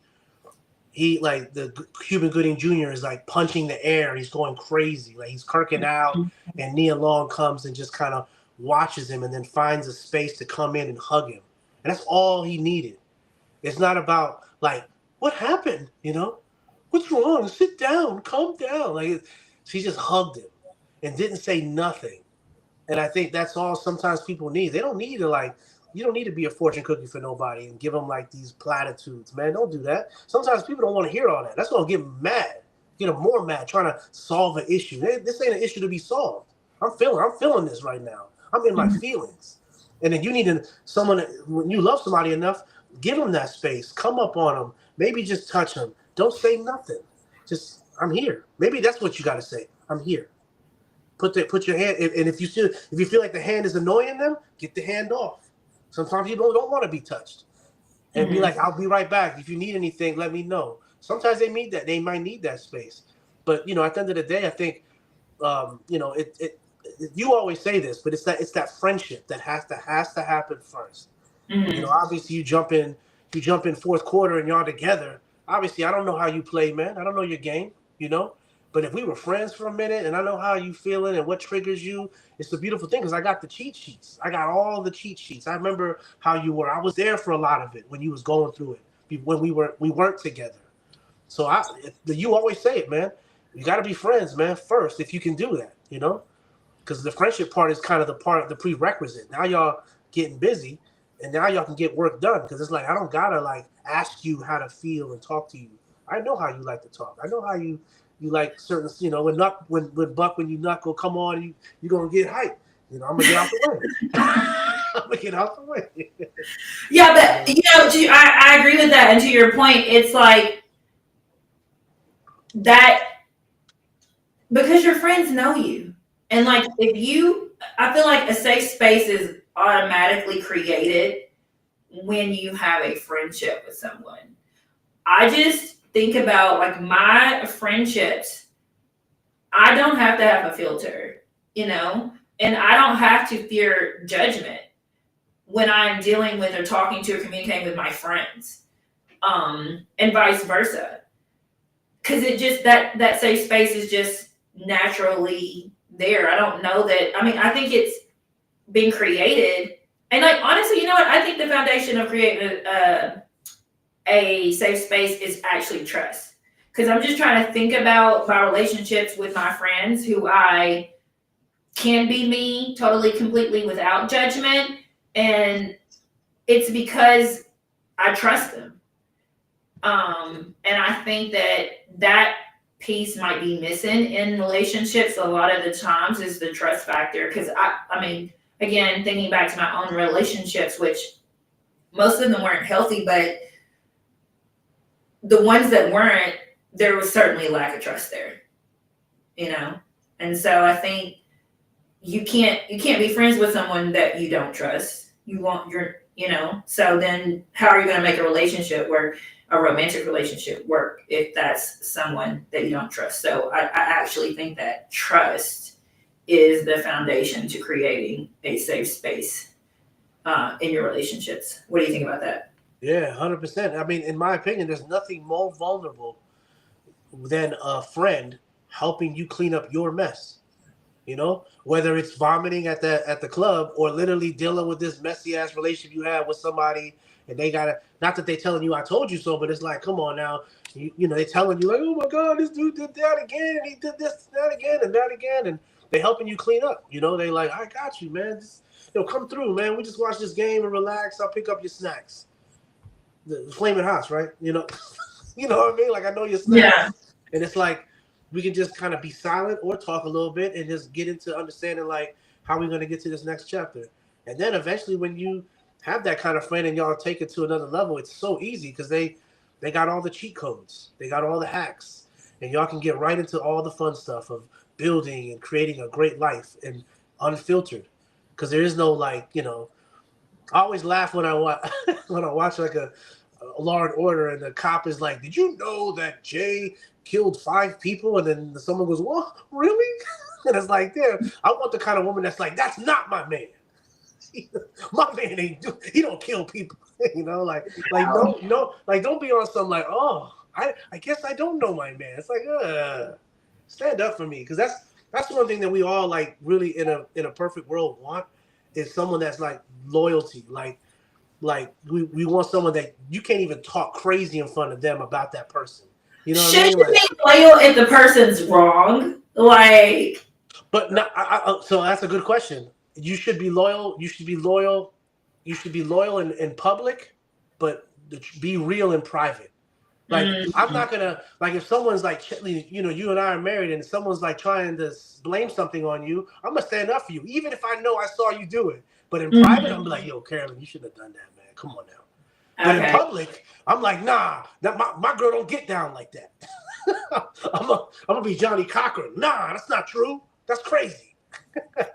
the Cuban Gooding Jr. is like punching the air and he's going crazy, like he's kirking out, and Nia Long comes and just kind of watches him and then finds a space to come in and hug him, and that's all he needed. It's not about like, what happened, what's wrong, sit down, calm down, like she just hugged him and didn't say nothing. And I think that's all sometimes people need. They don't need to you don't need to be a fortune cookie for nobody and give them like these platitudes, man. Don't do that. Sometimes people don't want to hear all that. That's gonna get them mad, get them more mad, trying to solve an issue. This ain't an issue to be solved. I'm feeling this right now. I'm in my feelings. And then you need someone, when you love somebody enough, give them that space. Come up on them. Maybe just touch them. Don't say nothing. Just, I'm here. Maybe that's what you got to say. I'm here. Put your hand, and if you feel like the hand is annoying them, get the hand off. Sometimes people don't want to be touched, and be like, "I'll be right back. If you need anything, let me know." Sometimes they need that. They might need that space. But at the end of the day, I think, you always say this, but it's that friendship that has to happen first. Obviously you jump in fourth quarter and y'all together. Obviously, I don't know how you play, man. I don't know your game, But if we were friends for a minute and I know how you feeling and what triggers you, it's a beautiful thing because I got the cheat sheets. I got all the cheat sheets. I remember how you were. I was there for a lot of it when you was going through it, when we weren't together. So you always say it, man. You got to be friends, man, first if you can do that, because the friendship part is kind of the prerequisite. Now y'all getting busy, and now y'all can get work done because it's like I don't gotta like ask you how to feel and talk to you. I know how you like to talk. I know how you like certain, when Buck, when you knuckle, come on, you gonna get hype. I'm gonna get out the way. I'm gonna get out the way. Yeah, but I agree with that. And to your point, it's like that because your friends know you, and like I feel like a safe space is automatically created when you have a friendship with someone. I just think about like my friendships. I don't have to have a filter, and I don't have to fear judgment when I'm dealing with or talking to or communicating with my friends, and vice versa. Because it just that safe space is just naturally there. I don't know that. I mean, I think it's been created, and like honestly, you know what? I think the foundation of creating a safe space is actually trust. Because I'm just trying to think about my relationships with my friends who I can be me totally, completely without judgment. And it's because I trust them. And I think that piece might be missing in relationships a lot of the times is the trust factor. Because I mean, again, thinking back to my own relationships, which most of them weren't healthy, but the ones that weren't, there was certainly a lack of trust there, And so I think you can't be friends with someone that you don't trust. So then how are you going to make a relationship work, a romantic relationship work, if that's someone that you don't trust? So I actually think that trust is the foundation to creating a safe space in your relationships. What do you think about that? Yeah, 100%. I mean, in my opinion, there's nothing more vulnerable than a friend helping you clean up your mess. Whether it's vomiting at the club or literally dealing with this messy ass relationship you have with somebody, and they gotta, not that they telling you I told you so, but it's like, come on now, they telling you like, oh my god, this dude did that again, and he did this, that again, and that again, and they helping you clean up. They like, I got you, man. Just, come through, man. We just watch this game and relax. I'll pick up your snacks. The flaming hots, right? You know what I mean? Like I know your snacks, Yeah. and it's like we can just kind of be silent or talk a little bit and just get into understanding like how we're going to get to this next chapter. And then eventually when you have that kind of friend and y'all take it to another level, it's so easy because they got all the cheat codes. They got all the hacks. And y'all can get right into all the fun stuff of building and creating a great life and unfiltered. Because there is no like, I always laugh when I watch when I watch like a Law and Order, and the cop is like, "Did you know that Jay killed 5 people?" And then someone goes, "What? Really?" And it's like, damn, I want the kind of woman that's like, "That's not my man. My man he don't kill people." Like don't be on some like, oh, I guess I don't know my man. It's like, stand up for me, because that's one thing that we all like really in a perfect world want is someone that's like loyalty, like we want someone that you can't even talk crazy in front of them about that person. You know what I Should mean? you be loyal if the person's wrong? Like, But not, so that's a good question. You should be loyal. You should be loyal. You should be loyal in public, but be real in private. Like I'm not gonna like if someone's like, you and I are married, and someone's like trying to blame something on you, I'm gonna stand up for you, even if I know I saw you do it. But in private, I'm like, yo, Carolyn, you shouldn't have done that, man. Come on now. But in public, I'm like, nah, my girl don't get down like that. I'm gonna be Johnny Cochran. Nah, that's not true. That's crazy.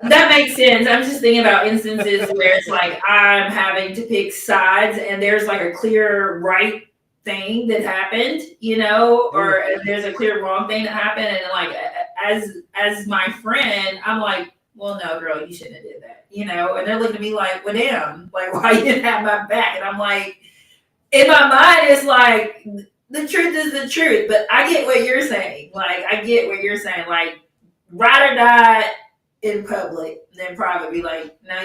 that makes sense. I'm just thinking about instances where it's like I'm having to pick sides and there's like a clear right thing that happened, or there's a clear wrong thing that happened. And like, as my friend, I'm like, well, no, girl, you shouldn't have did that, and they're looking at me like, well, damn, like, why you didn't have my back? And I'm like, in my mind, it's like, the truth is the truth, but I get what you're saying. Like, I get what you're saying. Like, ride or die in public, then private be like, no,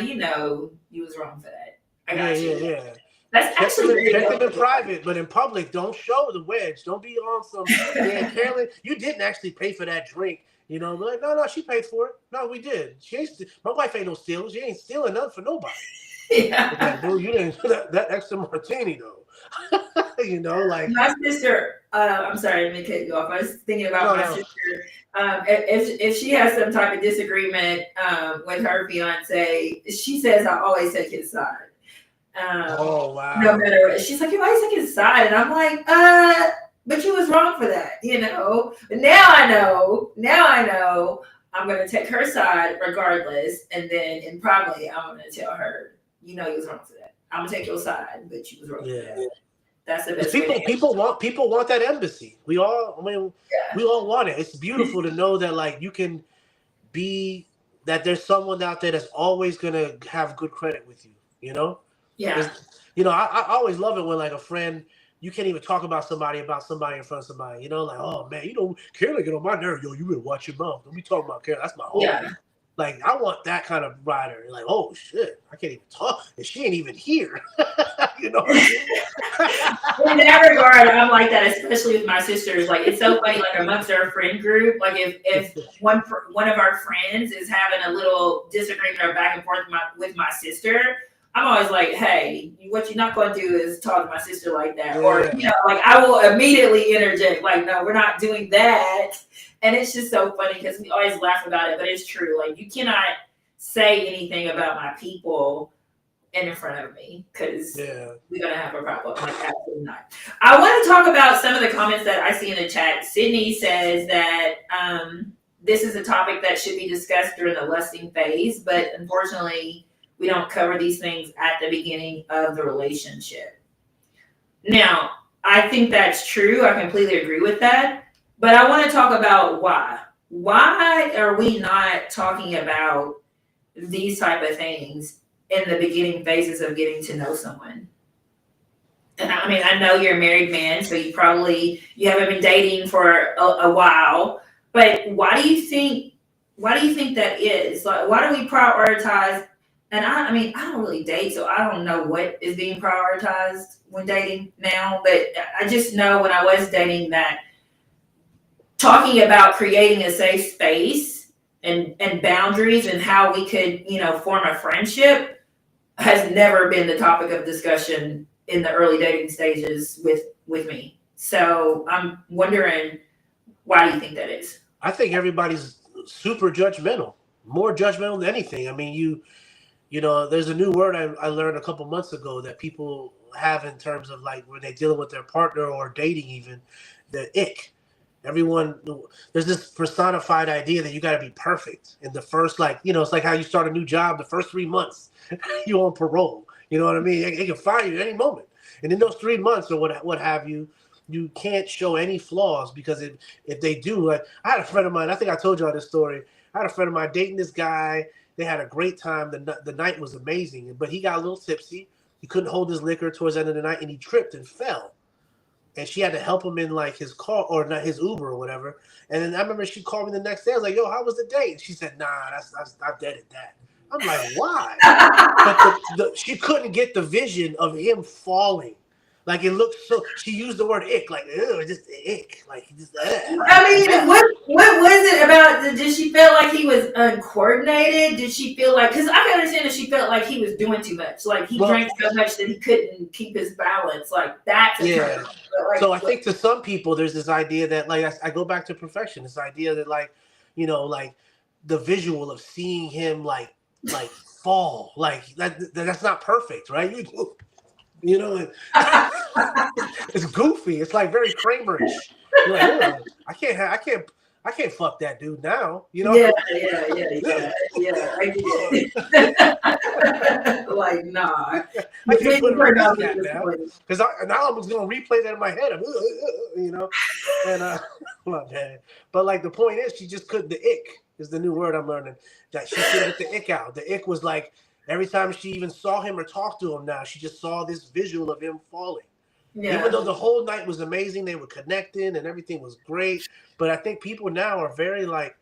you was wrong for that. I Yeah, got yeah, you. yeah. That's actually very Check them in healthy. private, but in public, don't show the wedge. Don't be on some, yeah, Carolyn, you didn't actually pay for that drink. You know, like, no, she paid for it. No, we did. She ain't. My wife ain't no stealer. She ain't stealing nothing for nobody. Yeah. Like, dude, you didn't that extra martini though. You know, like, My sister, I'm sorry, let me cut you off. I was thinking about no, my no. sister. If she has some type of disagreement with her fiance, she says I always take his side. Oh No wow. matter what. She's like, you always take his side. And I'm like, but you was wrong for that, But now I know. Now I know I'm gonna take her side regardless. And then and probably I'm gonna tell her, you was wrong for that. I'm gonna take your side, but you was wrong for Yeah. that. That's the Because best way to people want that embassy. I mean, yeah. we all want it. It's beautiful to know that like you can be that there's someone out there that's always gonna have good credit with you. You know, Yeah. is I always love it when like a friend you can't even talk about somebody in front of somebody. You know, like oh man, Carolyn get on my nerve. Yo, you better watch your mouth. Don't be talking about Carolyn. That's my homie. Yeah. Like I want that kind of rider. Like oh shit, I can't even talk, and she ain't even here. You know what I mean? In that regard, I'm like that, especially with my sisters. Like it's so funny, like amongst our friend group, like if one of our friends is having a little disagreement or back and forth with my sister, I'm always like, hey, what you're not going to do is talk to my sister like that, or Yeah. like I will immediately interject, like, no, we're not doing that, and it's just so funny because we always laugh about it, but it's true. Like you cannot say anything about my people in front of me because Yeah. we're gonna have a problem. Like absolutely not. I want to talk about some of the comments that I see in the chat. Sydney says that this is a topic that should be discussed during the lusting phase, but unfortunately, we don't cover these things at the beginning of the relationship. Now, I think that's true. I completely agree with that. But I want to talk about why. Why are we not talking about these type of things in the beginning phases of getting to know someone? And I mean, I know you're a married man, so you haven't been dating for a while. But why do you think? Why do you think that is? Like, why do we prioritize? And I mean, I don't really date, so I don't know what is being prioritized when dating now. But I just know when I was dating that talking about creating a safe space and boundaries and how we could, form a friendship has never been the topic of discussion in the early dating stages with me. So I'm wondering, why do you think that is? I think everybody's super judgmental, more judgmental than anything. I mean, there's a new word I learned a couple months ago that people have in terms of like when they're dealing with their partner or dating, even the ick. Everyone, there's this personified idea that you got to be perfect in the first, like, it's like how you start a new job the first 3 months, you on parole. You know what I mean? They can fire you at any moment. And in those 3 months or what have you, you can't show any flaws because if they do, like I had a friend of mine, I think I told y'all this story. I had a friend of mine dating this guy. They had a great time. The night was amazing, but he got a little tipsy. He couldn't hold his liquor towards the end of the night, and he tripped and fell. And she had to help him in like his car or not his Uber or whatever. And then I remember she called me the next day. I was like, "Yo, how was the date?" And she said, "Nah, that's I'm dead at that." I'm like, "Why?" But she couldn't get the vision of him falling. Like it looked so. She used the word "ick," like "ew," just ick, like just I mean, what was it about? Did she feel like he was uncoordinated? Did she feel like? Because I can understand that she felt like he was doing too much. Like he well, drank so much that he couldn't keep his balance. Like that's a turn. yeah. So I think to some people, there's this idea that like I go back to perfection. This idea that like the visual of seeing him like fall, like that's not perfect, right? You know, it's goofy. It's like very Kramerish. You're like, ugh, I can't fuck that dude now. You know, Yeah, I get it. Like, nah. I The can't put vision it on turned this off at cat this now point. because now I'm just gonna replay that in my head. You know, and my bad. But like the point is, she just couldn't. The ick is the new word I'm learning. That she couldn't get the ick out. The ick was like every time she even saw him or talked to him. Now she just saw this visual of him falling. Even Yeah. though the whole night was amazing, they were connecting and everything was great. But I think people now are very like,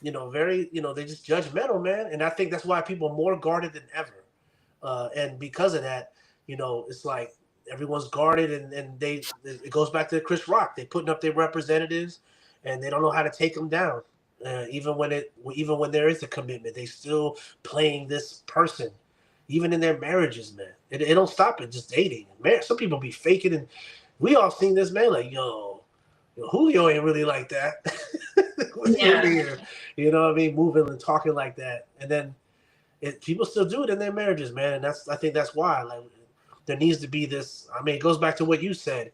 very, they just judgmental, man. And I think that's why people are more guarded than ever. And because of that, it's like everyone's guarded, and it goes back to Chris Rock. They putting up their representatives, and they don't know how to take them down. Even when there is a commitment, they still playing this person, even in their marriages, man. It don't stop at just dating. Man, some people be faking, and we all seen this, man. Like, Julio ain't really like that. What's he over Yeah. here? You know what I mean? Moving and talking like that, and then people still do it in their marriages, man. And I think that's why, like, there needs to be this. I mean, it goes back to what you said.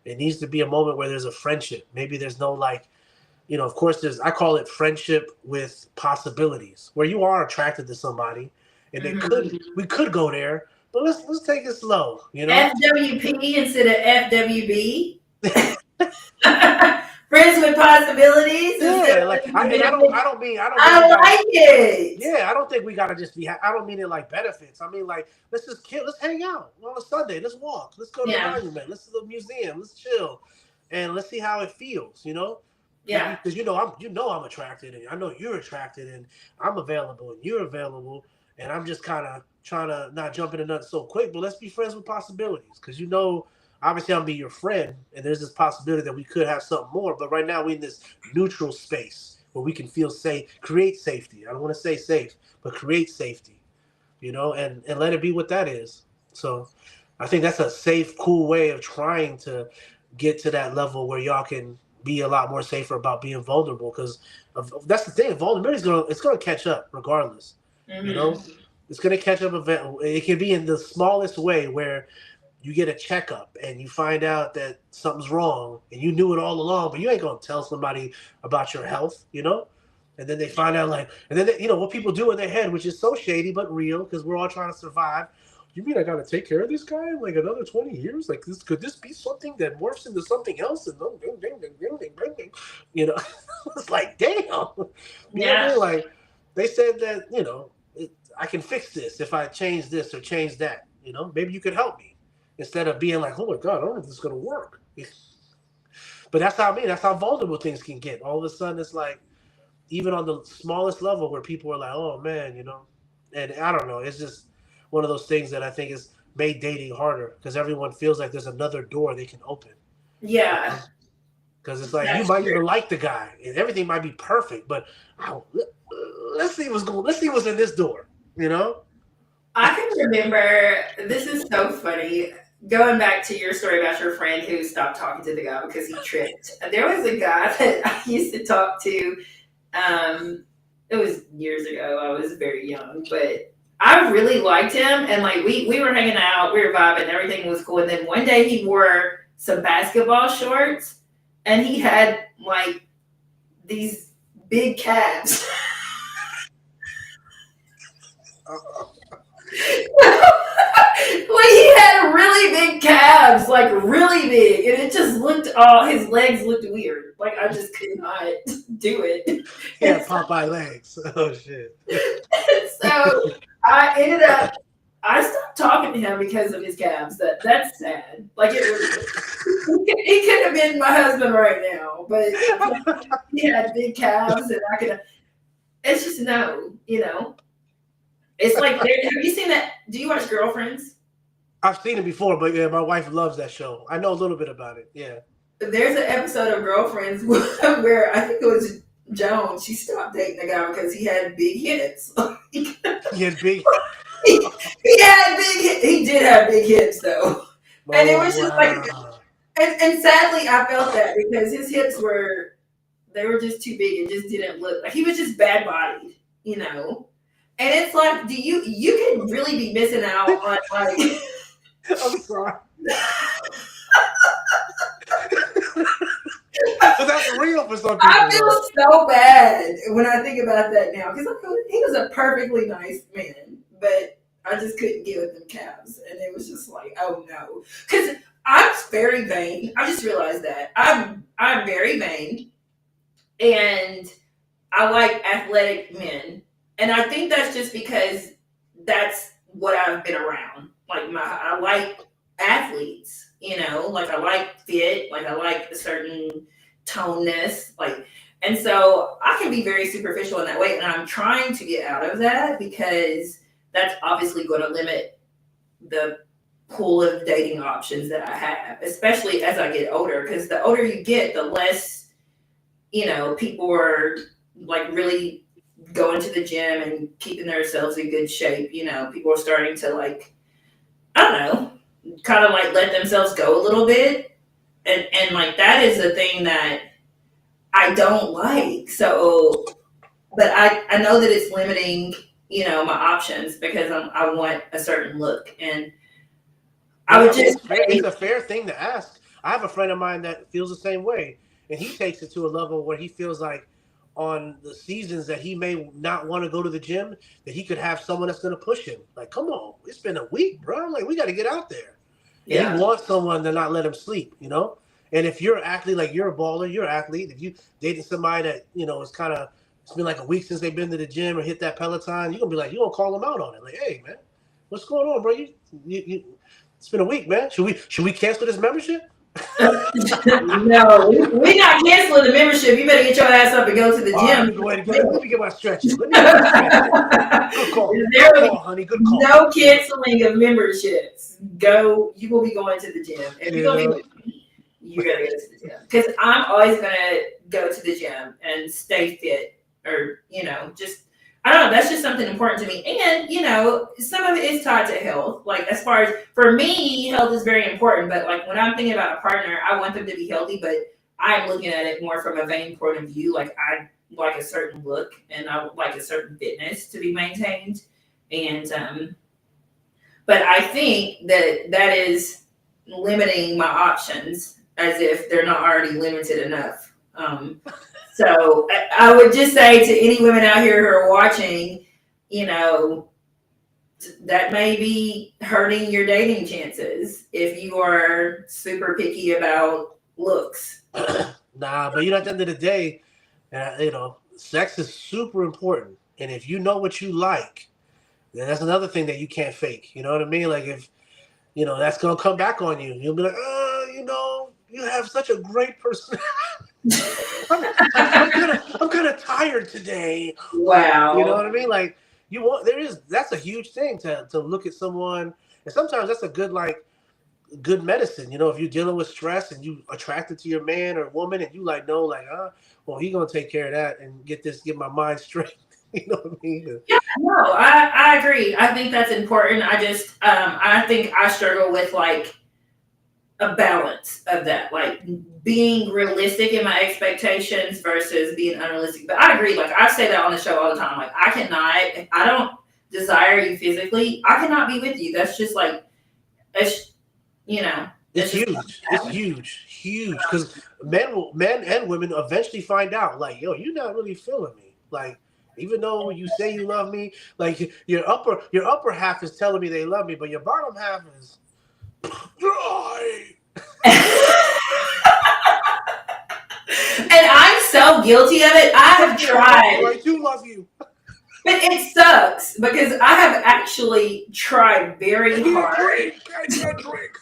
It needs to be a moment where there's a friendship. Maybe there's no like, of course, I call it friendship with possibilities, where you are attracted to somebody, and Hmm. we could go there, but let's take it slow, FWP instead of FWB. Friends with possibilities instead Yeah, of like living benefits. I don't mean we I gotta. like it. Yeah, I don't think we gotta just be. I don't mean it like benefits. I mean like let's just kill. Let's hang out on a Sunday. Let's walk. Let's go to the Yeah. monument. Let's to the museum. Let's chill, and let's see how it feels. Yeah. Because I'm attracted, and I know you're attracted, and I'm available, and you're available, and I'm just kind of trying to not jump into nothing so quick. But let's be friends with possibilities, because obviously I'm be your friend, and there's this possibility that we could have something more. But right now we're in this neutral space where we can feel safe, create safety. I don't want to say safe, but create safety, and let it be what that is. So I think that's a safe, cool way of trying to get to that level where y'all can be a lot more safer about being vulnerable. Because that's the thing, vulnerability it's gonna catch up regardless. You Hmm. know, it's gonna catch up. It can be in the smallest way where you get a checkup and you find out that something's wrong and you knew it all along, but you ain't gonna tell somebody about your health. And then they find out, like, and then what people do in their head, which is so shady but real, because we're all trying to survive. You mean I gotta take care of this guy in like another 20 years? Like, could this be something that morphs into something else? And you know, it's like, damn. You know what I Yeah. mean? Like, they said that I can fix this if I change this or change that. Maybe you could help me instead of being like, oh my god, I don't know if this is gonna work. But that's how vulnerable things can get. All of a sudden, it's like even on the smallest level where people are like, oh man. And I don't know. It's just one of those things that I think is made dating harder because everyone feels like there's another door they can open. Yeah. Because it's like you That's might true. even like the guy and everything might be perfect, but oh, let's see what's going. Let's see what's in this door. You know? I can remember, this is so funny. Going back to your story about your friend who stopped talking to the guy because he tripped. There was a guy that I used to talk to. It was years ago. I was very young, but I really liked him. And like we were hanging out, we were vibing, everything was cool. And then one day he wore some basketball shorts and he had like these big calves. Like he had really big calves, like really big, and it just looked all his legs looked weird. Like I just could not do it. Yeah, Popeye legs. Oh shit. So I ended up I stopped talking to him because of his calves. That's sad. Like it really is. He could have been my husband right now, but he had big calves, and I could. It's just no. It's like have you seen that? Do you watch Girlfriends? I've seen it before, but yeah, my wife loves that show. I know a little bit about it. Yeah. There's an episode of Girlfriends where I think it was Joan. She stopped dating the guy because he had big hips. He had big. He had he did have big hips though, and it Oh was just like, wow. and sadly I felt that because his hips they were just too big. It just didn't look like he was just bad bodied. And it's like, do you could really be missing out on like. I'm sorry. But that's real for some I people, though. feel so bad when I think about that now because he was a perfectly nice man, but I just couldn't get with them calves, and it was just like, oh no, because I'm very vain. I just realized that I'm very vain, and I like athletic men, and I think that's just because that's what I've been around. Like I like athletes, like I like fit, like I like a certain toneness, like, and so I can be very superficial in that way. And I'm trying to get out of that because that's obviously going to limit the pool of dating options that I have, especially as I get older. Because the older you get, the less, people are like really going to the gym and keeping themselves in good shape. People are starting to like, I don't know, kind of like let themselves go a little bit. And like that is the thing that I don't like. So, but I know that it's limiting, my options because I want a certain look. And I would just It's fair. say, It's a fair thing to ask. I have a friend of mine that feels the same way, and he takes it to a level where he feels like on the seasons that he may not want to go to the gym, that he could have someone that's going to push him. Like, come on, it's been a week, bro. Like, we got to get out there. And he yeah, wants someone to not let him sleep, And if you're acting like you're a baller, you're an athlete. If you dating somebody that is kind of, it's been like a week since they've been to the gym or hit that Peloton, you're gonna be like, you're gonna call them out on it. Like, hey man, what's going on, bro? You it's been a week, man. Should we cancel this membership? no, we're not canceling the membership. You better get your ass up and go to the All right, let gym. me go ahead and let me get my stretch in. Let me get my stretch in. Good call. There Good will call, be honey. Good call. no canceling of memberships. Go, you will be going to the gym. If you're gonna be with me, you gotta go to the gym. Because I'm always gonna go to the gym and stay fit, or just I don't know. That's just something important to me. And some of it is tied to health. Like as far as for me, health is very important. But like when I'm thinking about a partner, I want them to be healthy, but I'm looking at it more from a vain point of view. Like I like a certain look and I like a certain fitness to be maintained. And but I think that is limiting my options as if they're not already limited enough. So I would just say to any women out here who are watching, that may be hurting your dating chances if you are super picky about looks. Nah, but at the end of the day, sex is super important. And if you know what you like, then that's another thing that you can't fake. You know what I mean? Like if that's gonna come back on you. You'll be like, you have such a great person. I'm kind of tired today. You know Wow. what I mean? Like that's a huge thing to look at someone, and sometimes that's a good medicine. If you're dealing with stress and you attracted to your man or woman, and you like know like, well, he gonna take care of that and get my mind straight. You know what I mean? Yeah, no, I agree. I think that's important. I just I think I struggle with like a balance of that, like being realistic in my expectations versus being unrealistic. But I agree, like I say that on the show all the time. Like I cannot, if I don't desire you physically, I cannot be with you. That's just like it's It's it's just huge. It's huge. Because men and women eventually find out, like, yo, you're not really feeling me. Like, even though you say you love me, like your upper half is telling me they love me, but your bottom half is dry. and I'm so guilty of it. I have tried. I do love you. But it sucks because I have actually tried very hard. I can't drink.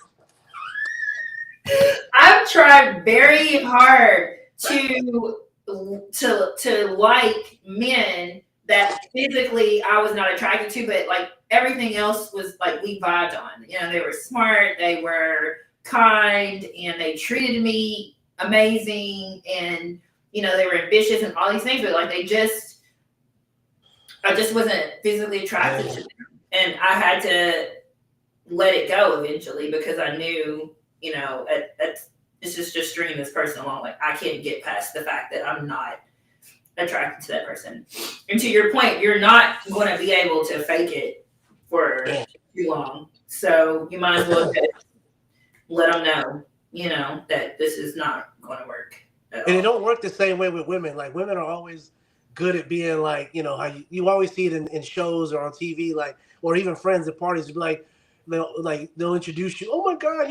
I've tried very hard to like men that physically I was not attracted to, but like everything else was like we vibed on. They were smart, they were kind, and they treated me amazing, and they were ambitious and all these things, but like I just wasn't physically attracted to them. And I had to let it go eventually because I knew, it's just stringing this person along. Like I can't get past the fact that I'm not attracted to that person. And to your point, you're not going to be able to fake it for too long. So you might as well just let them know, that this is not going to work at And it all. don't work the same way with women. Like women are always good at being like, how you always see it in shows or on TV, like, or even friends at parties, be like, they'll introduce you. Oh my God,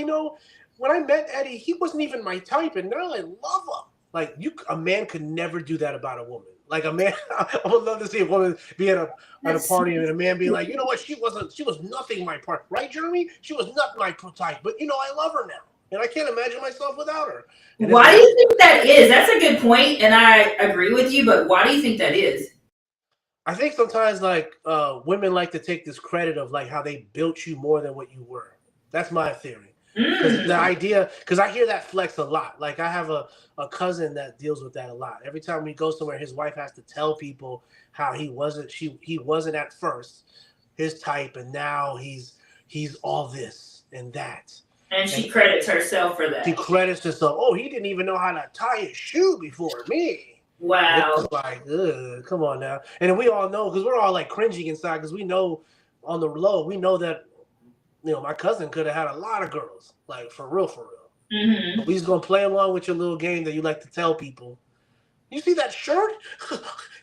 when I met Eddie, he wasn't even my type, and now I love him. Like a man could never do that about a woman. Like a man, I would love to see a woman be at a That's party and a man being sweet. like, you know what, she was nothing my part, right, Jeremy? She was not my type, but I love her now, and I can't imagine myself without her. And it's Why do like you think that is? That's a good point, and I agree with you. But why do you think that is? I think sometimes like women like to take this credit of like how they built you more than what you were. That's my theory. Because the Mm. idea, because I hear that flex a lot. Like I have a cousin that deals with that a lot. Every time we go somewhere, his wife has to tell people how he wasn't at first his type, and now he's all this and that. And And she credits herself for she that. credits herself. Oh, he didn't even know how to tie his shoe before me. And it's Wow. just like, ugh, come on now. And then we all know because we're all like cringing inside because we know on the low, we know that my cousin could have had a lot of girls, like for real, for real. But Hmm. we just gonna play along with your little game that you like to tell people. You see that shirt?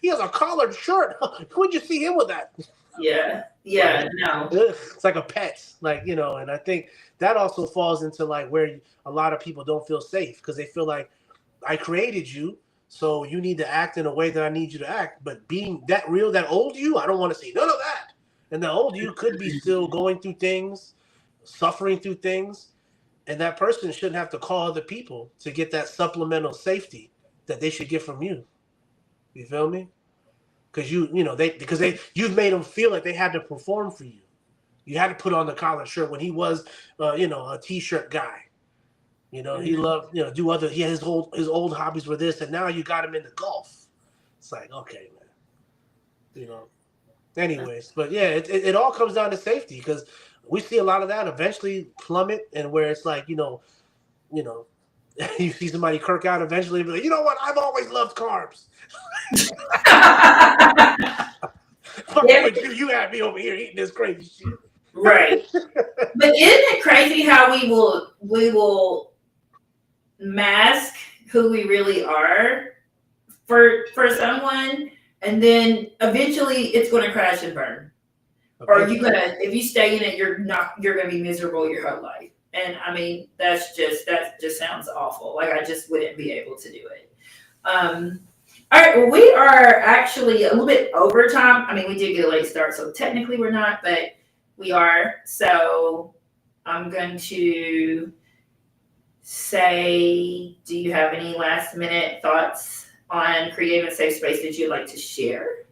He has a collared shirt. When'd you see him with that? Yeah. It's like, Yeah. No. ugh, it's like a pet, and I think that also falls into like where a lot of people don't feel safe because they feel like I created you, so you need to act in a way that I need you to act. But being that real, that old you, I don't want to see none of that. And the old you could be still going through things, suffering through things, and that person shouldn't have to call other people to get that supplemental safety that they should get from you. You feel me? Because you've made them feel like they had to perform for you. You had to put on the collar shirt when he was, a t-shirt guy. He Mhm. loved, do other. He had his old hobbies were this, and now you got him into golf. It's like, okay, man. You know. Anyways, but yeah, it all comes down to safety because we see a lot of that eventually plummet, and where it's like, you know, you see somebody kirk out eventually, and be like, you know what? I've always loved carbs. Fucking Yeah. with you, you had me over here eating this crazy shit. Right. But isn't it crazy how we will mask who we really are for someone, and then eventually it's going to crash and burn. Or you Eventually, gonna, if you stay in it, you're gonna be miserable your whole life. And I mean, that just sounds awful. Like I just wouldn't be able to do it. All right, well, we are actually a little bit over time. I mean, we did get a late start, so technically we're not, but we are. So I'm going to say, do you have any last minute thoughts on creating a safe space that you'd like to share?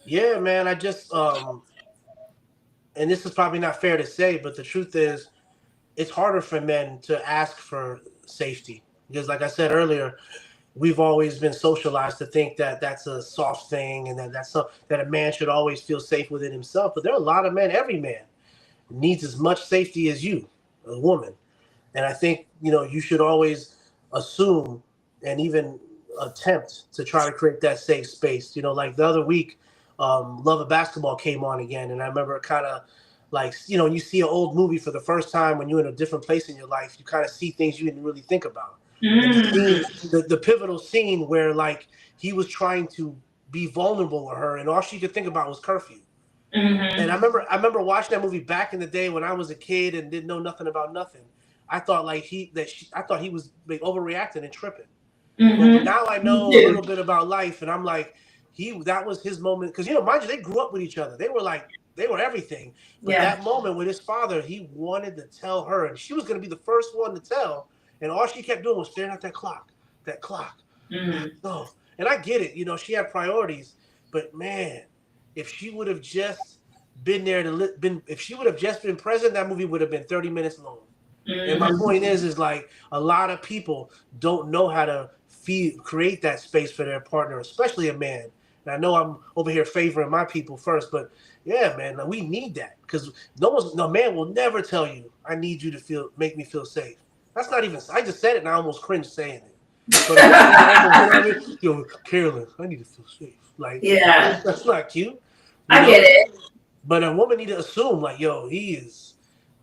yeah, man. I just and this is probably not fair to say, but the truth is, it's harder for men to ask for safety because, like I said earlier, we've always been socialized to think that that's a soft thing and that a man should always feel safe within himself. But there are a lot of men. Every man needs as much safety as you, a woman. And I think, you should always assume and even attempt to try to create that safe space. Like the other week, Love of Basketball came on again. And I remember kind of like, you see an old movie for the first time when you're in a different place in your life, you kind of see things you didn't really think about. And the scene, Mm. the pivotal scene where like he was trying to be vulnerable with her and all she could think about was curfew. And I Mm-hmm. remember I remember watching that movie back in the day when I was a kid and didn't know nothing about nothing. I thought like I thought he was like, overreacting and tripping. But Mm-hmm. now I Me know a too. little bit about life, and I'm like, that was his moment because mind you, they grew up with each other. They were everything. But Yeah. that moment with his father, he wanted to tell her, and she was going to be the first one to tell, and all she kept doing was staring at that clock. Mm. No, and I get it. She had priorities, but man, if she would have just been there if she would have just been present, that movie would have been 30 minutes long. And my Mm-hmm. point is like a lot of people don't know how to create that space for their partner, especially a man. And I know I'm over here favoring my people first, but yeah, man, we need that because no man will never tell you, I need you to make me feel safe. That's not even, I just said it and I almost cringe saying it. But a woman will almost, you know what I mean? Carolyn, I need to feel safe. Like, Yeah, that's not cute, you I know? get it. But a woman need to assume, like, he is.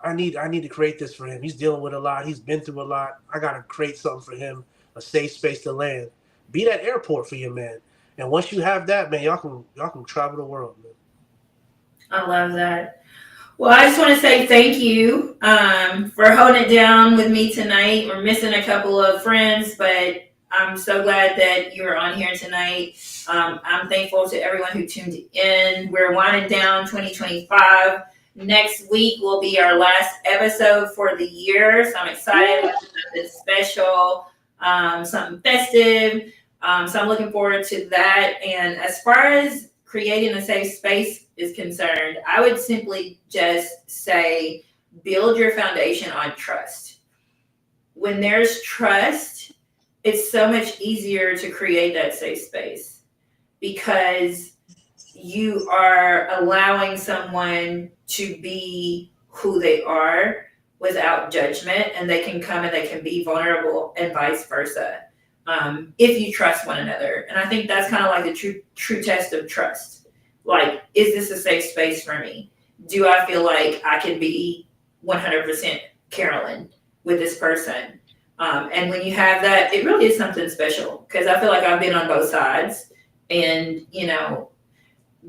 I need to create this for him. He's dealing with a lot. He's been through a lot. I gotta create something for him, a safe space to land. Be that airport for your man. And once you have that, man, y'all can travel the world, man. I love that. Well, I just want to say thank you for holding it down with me tonight. We're missing a couple of friends, but I'm so glad that you were on here tonight. I'm thankful to everyone who tuned in. We're winding down 2025. Next week will be our last episode for the year. So I'm excited about something special, something festive. So I'm looking forward to that. And as far as creating a safe space is concerned, I would simply just say build your foundation on trust. When there's trust, it's so much easier to create that safe space because you are allowing someone to be who they are without judgment, and they can come and they can be vulnerable and vice versa, if you trust one another. And I think that's kind of like the true test of trust. Like, is this a safe space for me? Do I feel like I can be 100% Carolyn with this person? And when you have that, it really is something special, because I feel like I've been on both sides, and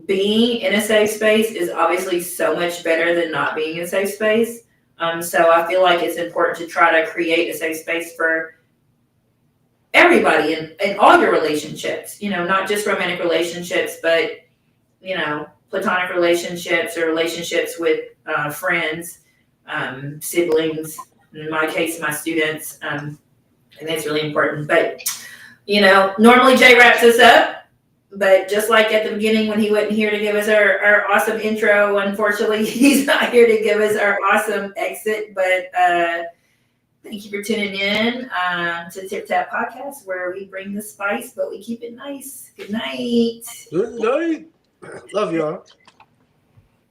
being in a safe space is obviously so much better than not being in a safe space. So I feel like it's important to try to create a safe space for everybody in all your relationships, not just romantic relationships, but, platonic relationships or relationships with friends, siblings, in my case, my students. And that's really important. But, normally Jay wraps us up. But just like at the beginning when he wasn't here to give us our awesome intro, unfortunately, he's not here to give us our awesome exit. But thank you for tuning in to Tip Tap Podcast, where we bring the spice, but we keep it nice. Good night. Good night. Love y'all.